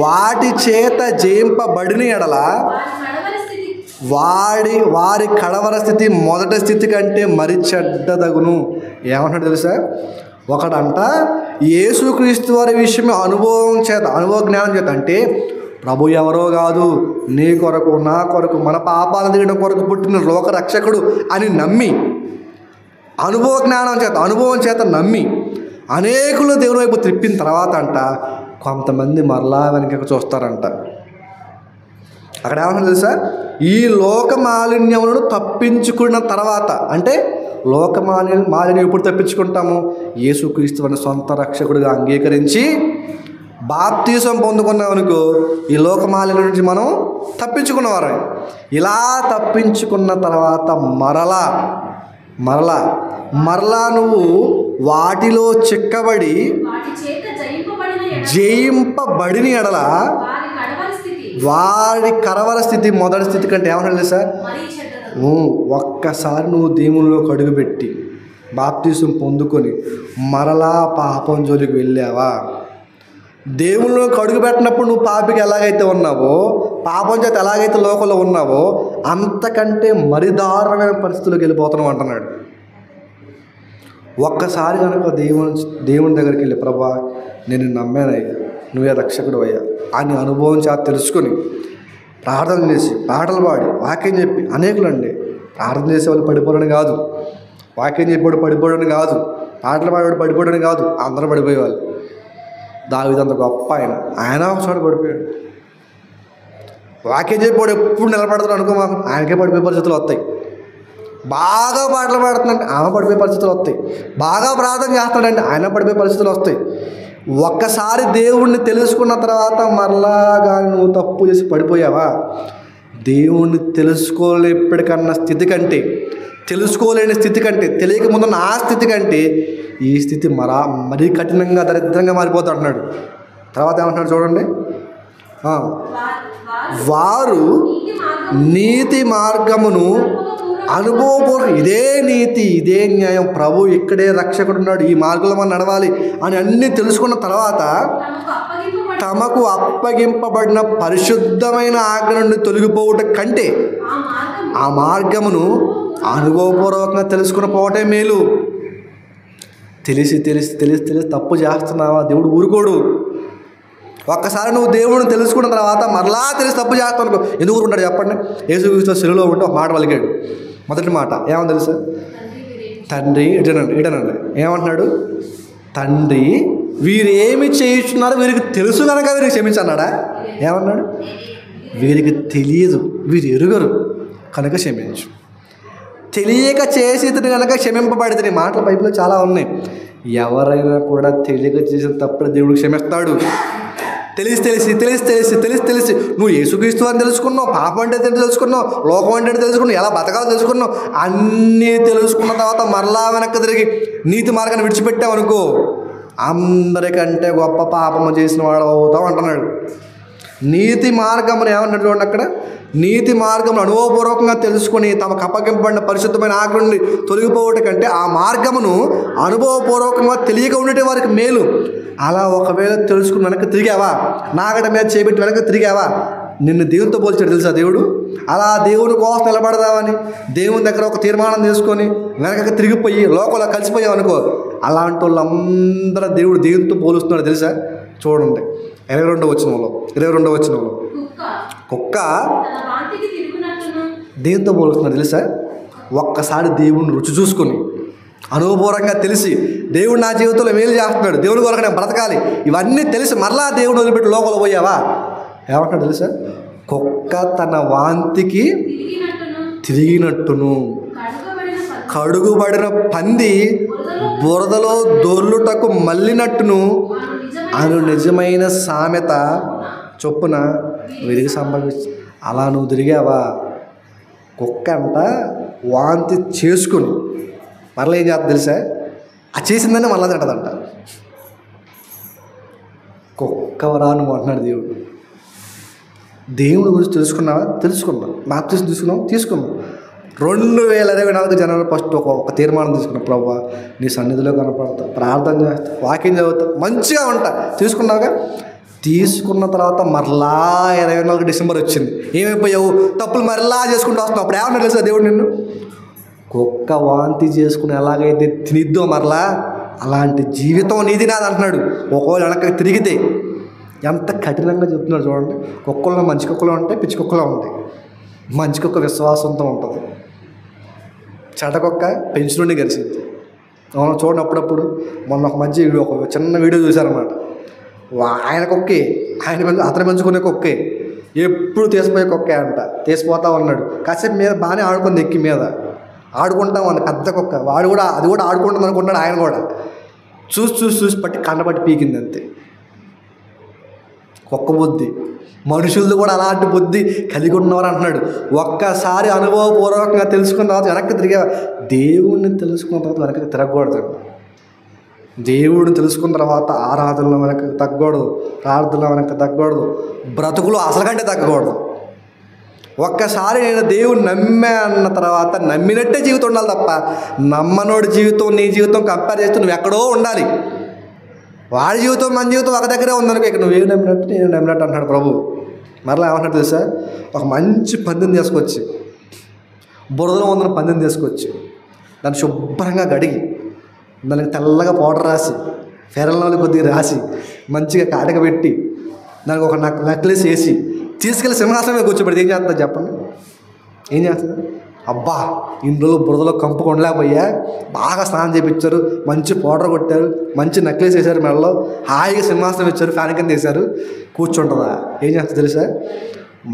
వాటి చేత జయింపబడిన ఎడల వారి కడవర స్థితి మొదటి స్థితి కంటే మరి చెడ్డదగును. ఏమంటాడు తెలుసా, ఒకడంట యేసుక్రీస్తు వారి విషయమే అనుభవ జ్ఞానం చేత, అంటే ప్రభు ఎవరో కాదు, నీ కొరకు నా కొరకు మన పాపాలను తీయడం కొరకు పుట్టిన లోక రక్షకుడు అని నమ్మి, అనుభవం చేత నమ్మి అనేకులు దేవుని వైపు త్రిప్పిన తర్వాత అంట కొంతమంది మరలా వెనకకు చూస్తారంట. అక్కడ ఏమన్నా తెలుసా, ఈ లోక మాలిన్యములను తప్పించుకున్న తర్వాత, అంటే లోక మాలిన్యం ఎప్పుడు తప్పించుకుంటాము, యేసుక్రీస్తు అని సొంత రక్షకుడిగా అంగీకరించి బాప్తీసం పొందుకున్నామనుకో, ఈ లోక మాలిన్యం నుంచి మనం తప్పించుకున్నవారు. ఇలా తప్పించుకున్న తర్వాత మరలా నువ్వు వాటిలో చిక్కబడి జయింపబడిన ఎడల వారి కడవర స్థితి మొదటి స్థితి కంటే ఏమన్నా సార్, ఒక్కసారి నువ్వు దేవునిలోకి అడుగుపెట్టి బాప్తీసం పొందుకొని మరలా పాపం జోలికి వెళ్ళావా, దేవునిలోకి అడుగుపెట్టినప్పుడు నువ్వు పాపికి ఎలాగైతే ఉన్నావో, పాపం చేత ఎలాగైతే లోకంలో ఉన్నావో, అంతకంటే మరి దారుణమైన పరిస్థితుల్లోకి వెళ్ళిపోతున్నావు అంటున్నాడు. ఒక్కసారి కనుక దేవుని దగ్గరికి వెళ్ళి, ప్రభా నేను నమ్మానయ్యా, నువ్వే రక్షకుడు అయ్యా అని అనుభవం చేత తెలుసుకొని ప్రార్థన చేసి పాటలు పాడి వాక్యం చెప్పి అనేకులండి. ప్రార్థన చేసే వాళ్ళు పడిపోవడం కాదు, వాక్యం చెప్పేవాడు పడిపోవడం కాదు, పాటలు పాడేవాడు పడిపోవడం కాదు, అందరూ పడిపోయేవాళ్ళు. దావీదు అంత గొప్ప ఆయన ఒకసారి పడిపోయాడు. వాక్యం చెప్పేవాడు ఎప్పుడు నిలబడతాడు అనుకో, మాకు ఆయనకే పడిపోయే పరిస్థితులు వస్తాయి. బాగా పాటలు పాడుతుందంటే ఆమె పడిపోయే పరిస్థితులు వస్తాయి. బాగా ప్రార్థన చేస్తాడంటే ఆయన పడిపోయే పరిస్థితులు వస్తాయి. ఒక్కసారి దేవుణ్ణి తెలుసుకున్న తర్వాత మరలా కానీ నువ్వు తప్పు చేసి పడిపోయావా, దేవుణ్ణి తెలుసుకోలేప్పటికన్నా స్థితి కంటే, తెలుసుకోలేని స్థితి కంటే, తెలియక ముందున్న ఆ స్థితి కంటే ఈ స్థితి మరీ కఠినంగా దరిద్రంగా మారిపోతా అంటున్నాడు. తర్వాత ఏమంటున్నాడు చూడండి, వారు నీతి మార్గమును అనుభవపూర్వక, ఇదే నీతి ఇదే న్యాయం, ప్రభు ఇక్కడే రక్షకుడు ఉన్నాడు, ఈ మార్గంలో మనం నడవాలి అని అన్నీ తెలుసుకున్న తర్వాత తమకు అప్పగింపబడిన పరిశుద్ధమైన ఆజ్ఞ నుండి తొలగిపోవట కంటే ఆ మార్గమును అనుభవపూర్వకంగా తెలుసుకుని పోవటే మేలు. తెలిసి తెలిసి తెలిసి తెలిసి తప్పు చేస్తున్నావా, దేవుడు ఊరుకోడు. ఒక్కసారి నువ్వు దేవుడిని తెలుసుకున్న తర్వాత మరలా తెలిసి తప్పు చేస్తావు అనుకో, ఎందుకు ఊరుకుంటాడు చెప్పండి? యేసుక్రీస్తు శిలువలో ఉంటే ఒక మాట పలికాడు. మొదటి మాట ఏమని తెలుసా? తండ్రి, ఇటనండి ఏమంటున్నాడు? తండ్రి వీరేమి చేయిస్తున్నారో వీరికి తెలుసు కనుక వీరికి క్షమించన్నాడా? ఏమన్నాడు? వీరికి తెలియదు, వీరు ఎరుగరు కనుక క్షమించు. తెలియక చేసి ఇతను కనుక క్షమింపబడితే, మాటల బైబిల్లో చాలా ఉన్నాయి. ఎవరైనా కూడా తెలియక చేసిన తప్పుడు దేవుడు క్షమిస్తాడు. తెలిసి తెలిసి తెలిసి తెలిసి తెలిసి తెలిసి నువ్వు యేసుక్రీస్తు అని తెలుసుకున్నావు, పాపం అంటే తెలుసుకున్నావు, లోకం అంటే తెలుసుకున్నావు, ఎలా బతకాలో తెలుసుకున్నావు, అన్నీ తెలుసుకున్న తర్వాత మరలా వెనక్కి తిరిగి నీతి మార్గాన్ని విడిచిపెట్టావు అనుకో, అందరికంటే గొప్ప పాపము చేసిన వాడు అవుతావు అంటున్నాడు. నీతి మార్గమును ఏమన్నాడు చూడండి అక్కడ, నీతి మార్గమును అనుభవపూర్వకంగా తెలుసుకొని తమకు అప్పగింపబడిన పరిశుద్ధమైన ఆజ్ఞ నుండి తొలగిపోవట కంటే ఆ మార్గమును అనుభవపూర్వకంగా తెలియక ఉండేటి వారికి మేలు. అలా ఒకవేళ తెలుసుకుని వెనక్కి తిరిగావా, నాగడ మీద చేపెట్టి వెనక్కి తిరిగావా, నిన్ను దేవునితో పోల్చాడు తెలుసా దేవుడు. అలా దేవుని కోసం నిలబడదామని దేవుని దగ్గర ఒక తీర్మానం తీసుకొని వెనకకి తిరిగిపోయి లోకంలో కలిసిపోయావు అనుకో, అలాంటి వాళ్ళందరూ దేవుడు దేవునితో పోలుస్తున్నాడు తెలుసా. చూడండి 22వ వచనంలో కుక్క దేవునితో పోలుస్తున్నాడు తెలుసా. ఒక్కసారి దేవుని రుచి చూసుకొని అనుభవపూర్వకంగా తెలిసి దేవుడు నా జీవితంలో మేలు చేస్తున్నాడు, దేవుని కొరకు నేను బ్రతకాలి, ఇవన్నీ తెలిసి మరలా దేవుని వదిలిపెట్టి లోపల పోయావా, ఏమంటాడు తెలుసా? కుక్క తన వాంతికి తిరిగినట్టును, కడుగుబడిన పంది బురదలో దొర్లుటకు మళ్ళినట్టును అను నిజమైన సామెత చొప్పున విరిగి సంభవించి. అలా నువ్వు తిరిగావా, కుక్క అంట వాంతి చేసుకుని మరలా ఏం చేస్తా తెలుసా, ఆ చేసిందని మరలా తింటదంట. కుక్కవరా నువ్వు అంటున్నాడు దేవుడు. దేవుడి గురించి తెలుసుకున్నావా? తెలుసుకున్నాం. బాప్తిసం తీసుకున్నాం. 2024 జనవరి 1 ఒక తీర్మానం తీసుకున్నాం, ప్రభువా నీ సన్నిధిలో కనపడతా, ప్రార్థన చేస్తా, వాక్యం చదువుతా, మంచిగా ఉంటా. తీసుకున్నావుగా. తీసుకున్న తర్వాత మరలా 24 డిసెంబర్ వచ్చింది, ఏమైపోయావు? తప్పులు మరలా చేసుకుంటూ వస్తున్నావు. అప్పుడు ఏమన్నా తెలుసా దేవుడు నిన్ను? కుక్క వాంతి చేసుకుని ఎలాగైతే తినిద్దో మరలా అలాంటి జీవితం నీది నాది అంటున్నాడు. ఒకవేళ వెనక్కి తిరిగితే ఎంత కఠినంగా చెప్తున్నాడు చూడండి. కుక్కల్లో మంచి కుక్కలు ఉంటాయి, పిచ్చి కుక్కలు ఉంటాయి. మంచి కుక్క విశ్వాసంతో ఉంటుంది, చెడ్డకుక్క పెంచు నుండి గరిచింది. చూడండి అప్పుడప్పుడు. మొన్న ఒక మంచి ఒక చిన్న వీడియో చూశారన్నమాట. ఆయన కుక్కే, అతను పెంచుకునే కుక్కే, ఎప్పుడు తీసిపోయే కుక్కే అంట. తీసిపోతా ఉన్నాడు. కాసేపు మీద బాగానే ఆడుకుంది, ఎక్కి మీద ఆడుకుంటాం అంది పెద్ద కుక్క. అది కూడా ఆడుకుంటుంది అనుకుంటాడు ఆయన కూడా. చూసి పట్టి కండపట్టి పీకింది అంతే. కుక్క బుద్ధి. మనుషులది కూడా అలాంటి బుద్ధి కలిగి ఉన్నవారు అంటున్నాడు. ఒక్కసారి అనుభవపూర్వకంగా తెలుసుకున్న తర్వాత వెనక్కి తిరిగా. దేవుడిని తెలుసుకున్న తర్వాత వెనక్కి తిరగకూడదు. దేవుడిని తెలుసుకున్న తర్వాత ఆరాధనలో వెనక్కి తగ్గకూడదు, ప్రార్థనలో వెనక్కి తగ్గకూడదు, బ్రతుకులో అసలు కంటే తగ్గకూడదు. ఒక్కసారి నేను దేవుడిని నమ్మా అన్న తర్వాత నమ్మినట్టే జీవితం ఉండాలి తప్ప నమ్మనోడి జీవితం నీ జీవితం కంపేర్ చేస్తూ నువ్వు ఎక్కడో ఉండాలి. వాడి జీవితం మన జీవితం ఒక దగ్గరే ఉందనుకో, ఇక నువ్వేం నమ్మినట్టు నేను నమ్మినట్టు అంటున్నాడు ప్రభు. మరలా ఏమంటాడు తెలుసా? ఒక మంచి పందిని తీసుకొచ్చి, బురదలో ఉందని పందిని తీసుకొచ్చి దాన్ని శుభ్రంగా కడిగి దానికి తెల్లగా పౌడర్ రాసి ఫెరల్ లవ్లీ కొద్దిగా రాసి మంచిగా కాటక పెట్టి దానికి ఒక నెక్లెస్ వేసి తీసుకెళ్ళి సింహాసనం మీద కూర్చోబెడితే ఏం చేస్తుంది చెప్పండి? ఏం చేస్తుంది? అబ్బా ఇందులో బురదలో కంపు కొనలేకపోయా, బాగా స్నానం చేయించారు, మంచి పౌడర్ కొట్టారు, మంచి నెక్లెస్ వేశారు, మెడలో హాయిగా సింహాసనం ఇచ్చారు, ఫ్యాన్ కింద వేశారు, కూర్చుంటుందా? ఏం చేస్తుంది తెలుసా?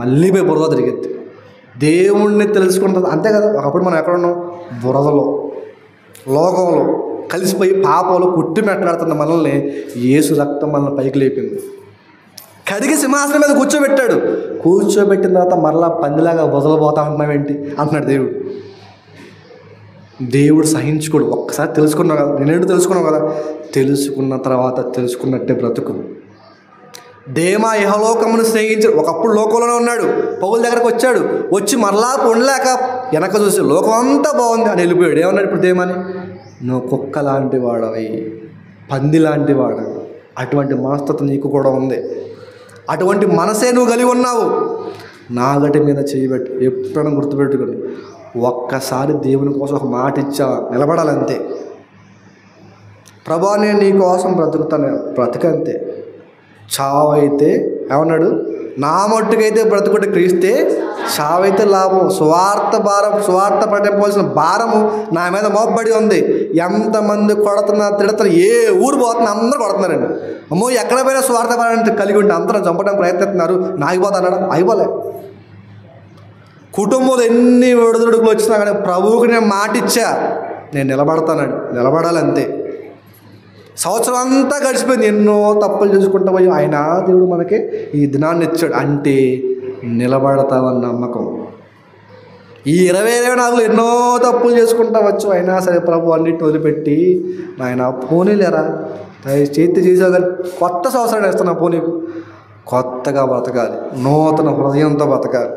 మళ్ళీ పోయి బురద తిరిగెత్తి దేవుణ్ణి తెలుసుకుంటుంది. అంతే కదా, ఒకప్పుడు మనం ఎక్కడ ఉన్నాం? బురదలో, లోకంలో కలిసిపోయి పాపంలో కుట్టి మెట్లాడుతున్న మనల్ని యేసు రక్తం మనల్ని పైకి లేపింది, కడిగి సింహాసనం మీద కూర్చోబెట్టాడు. కూర్చోబెట్టిన తర్వాత మరలా పందిలాగా వదలబోతా ఉంటున్నావేంటి అంటున్నాడు దేవుడు. దేవుడు సహించుకోడు. ఒక్కసారి తెలుసుకున్నావు కదా, నేనేంటో తెలుసుకున్నావు కదా, తెలుసుకున్న తర్వాత తెలుసుకున్నట్టే బ్రతుకు. దేమా ఇహలోకమును స్నేహించాడు. ఒకప్పుడు లోకంలోనే ఉన్నాడు, పౌలు దగ్గరకు వచ్చాడు, వచ్చి మరలా ఉండలేక వెనక చూసి లోకం అంతా బాగుంది అని వెళ్ళిపోయాడు. ఏమన్నాడు ఇప్పుడు దేమాని? నువ్వు కుక్క లాంటి వాడవి, పంది లాంటి వాడవి. అటువంటి మనస్తత్వం నీకు కూడా ఉంది, అటువంటి మనసే నువ్వు కలిగి ఉన్నావు. నాగటి మీద చేయబెట్టు. ఎప్పుడైనా గుర్తుపెట్టుకోండి, ఒక్కసారి దేవుని కోసం ఒక మాట ఇచ్చా, నిలబడాలంతే. ప్రభా నేను నీ కోసం బ్రతుకుతాను, బ్రతకంతే. చావైతే ఏమన్నాడు? నా మట్టుకైతే బ్రతుకుంటే క్రీస్తే, చావైతే లాభం. స్వార్థ పడిపోవాల్సిన భారము నా మీద మోపబడి ఉంది. ఎంతమంది కొడుతున్నా తిడుతున్నా, ఏ ఊరు పోతున్నా అందరూ కొడుతున్నారండి. అమ్మో ఎక్కడ పోయినా స్వార్థ పడాలని కలిగి ఉంటే అందరూ చంపడానికి ప్రయత్నిస్తున్నారు, నాగిపోతున్నాడు. అయిపోలే. కుటుంబంలో ఎన్ని ఒడిదుడుకులు వచ్చినా కానీ ప్రభువుకి నేను మాట ఇచ్చా, నేను నిలబడతానండి, నిలబడాలంతే. సంవత్సరం అంతా గడిచిపోయింది, ఎన్నో తప్పులు చేసుకుంటా పోయి ఆయన దేవుడు మనకి ఈ దినాన్ని ఇచ్చాడు. అంటే నిలబడతావన్న నమ్మకం. ఈ 2024 ఎన్నో తప్పులు చేసుకుంటా వచ్చు, అయినా సరే ప్రభు అన్నిటిని వదిలిపెట్టి ఆయన పోనీలేరా చేతి చేసావు కానీ కొత్త సంవత్సరాన్ని వేస్తున్నా పోనీకు. కొత్తగా బ్రతకాలి, నూతన హృదయంతో బ్రతకాలి.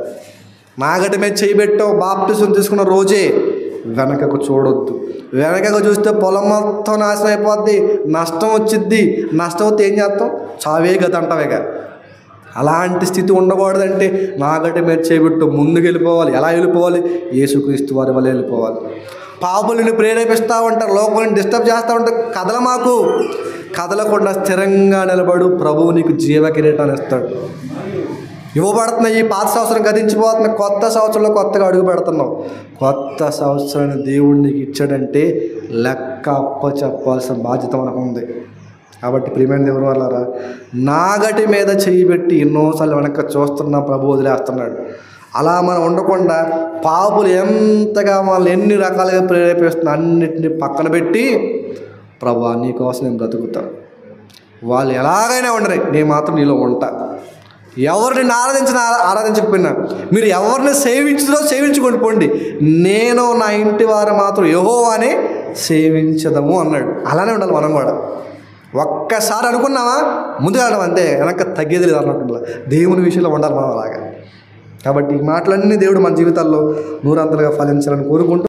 నాగటి మీద చేయబెట్టావు బాప్టిజం తీసుకున్న రోజే వెనకకు చూడొద్దు. వెనకకు చూస్తే పొలం మొత్తం నాశనం అయిపోద్ది, నష్టం వచ్చిద్ది. నష్టం వస్తే ఏం చేస్తాం? చావే గత అంటావేగా. అలాంటి స్థితి ఉండకూడదంటే నాగటి మీద చేయబెట్టు, ముందుకు వెళ్ళిపోవాలి. ఎలా వెళ్ళిపోవాలి? యేసుక్రీస్తు వారి వల్ల వెళ్ళిపోవాలి. పాపులను ప్రేరేపిస్తూ ఉంటారు, లోకాలను డిస్టర్బ్ చేస్తూ ఉంటారు. మాకు కదలకుండా స్థిరంగా నిలబడు, ప్రభువు నీకు జీవ కిరీటాన్ని ఇస్తాడు. ఇవ్వబడుతున్నాయి. ఈ పాత సంవత్సరం గతించిపోతున్న కొత్త సంవత్సరంలో కొత్తగా అడుగు పెడుతున్నావు. కొత్త సంవత్సరాన్ని దేవుడు నీకు ఇచ్చాడంటే లెక్క చెప్పాల్సిన బాధ్యత మనకు ఉంది. కాబట్టి ప్రియమైన దేవుని వాళ్ళారా, నాగటి మీద చెయ్యి పెట్టి ఎన్నోసార్లు వెనక చూస్తున్నా ప్రభు వదిలేస్తున్నాడు. అలా మనం ఉండకుండా పాపులు ఎంతగా మనల్ని ఎన్ని రకాలుగా ప్రేరేపిస్తున్నా అన్నిటిని పక్కన పెట్టి ప్రభు నీకోసం నేను బ్రతుకుతాను, వాళ్ళు ఎలాగైనా ఉండరు, నేను మాత్రం నీలో ఉంటా. ఎవరిని ఆరాధించకపోయినా మీరు ఎవరిని సేవించుకొని పోండి, నేను నా ఇంటి వారు మాత్రం యెహోవానే సేవించదము అన్నాడు. అలానే ఉండాలి మనం కూడా. ఒక్కసారి అనుకున్నావా ముందుగా అంతే, వెనక తగ్గేది లేదు అన్నట్టు దేవుని విషయంలో ఉండాలి మనం అలాగా. కాబట్టి ఈ మాటలన్నీ దేవుడు మన జీవితాల్లో నూరంతలుగా ఫలించాలని కోరుకుంటూ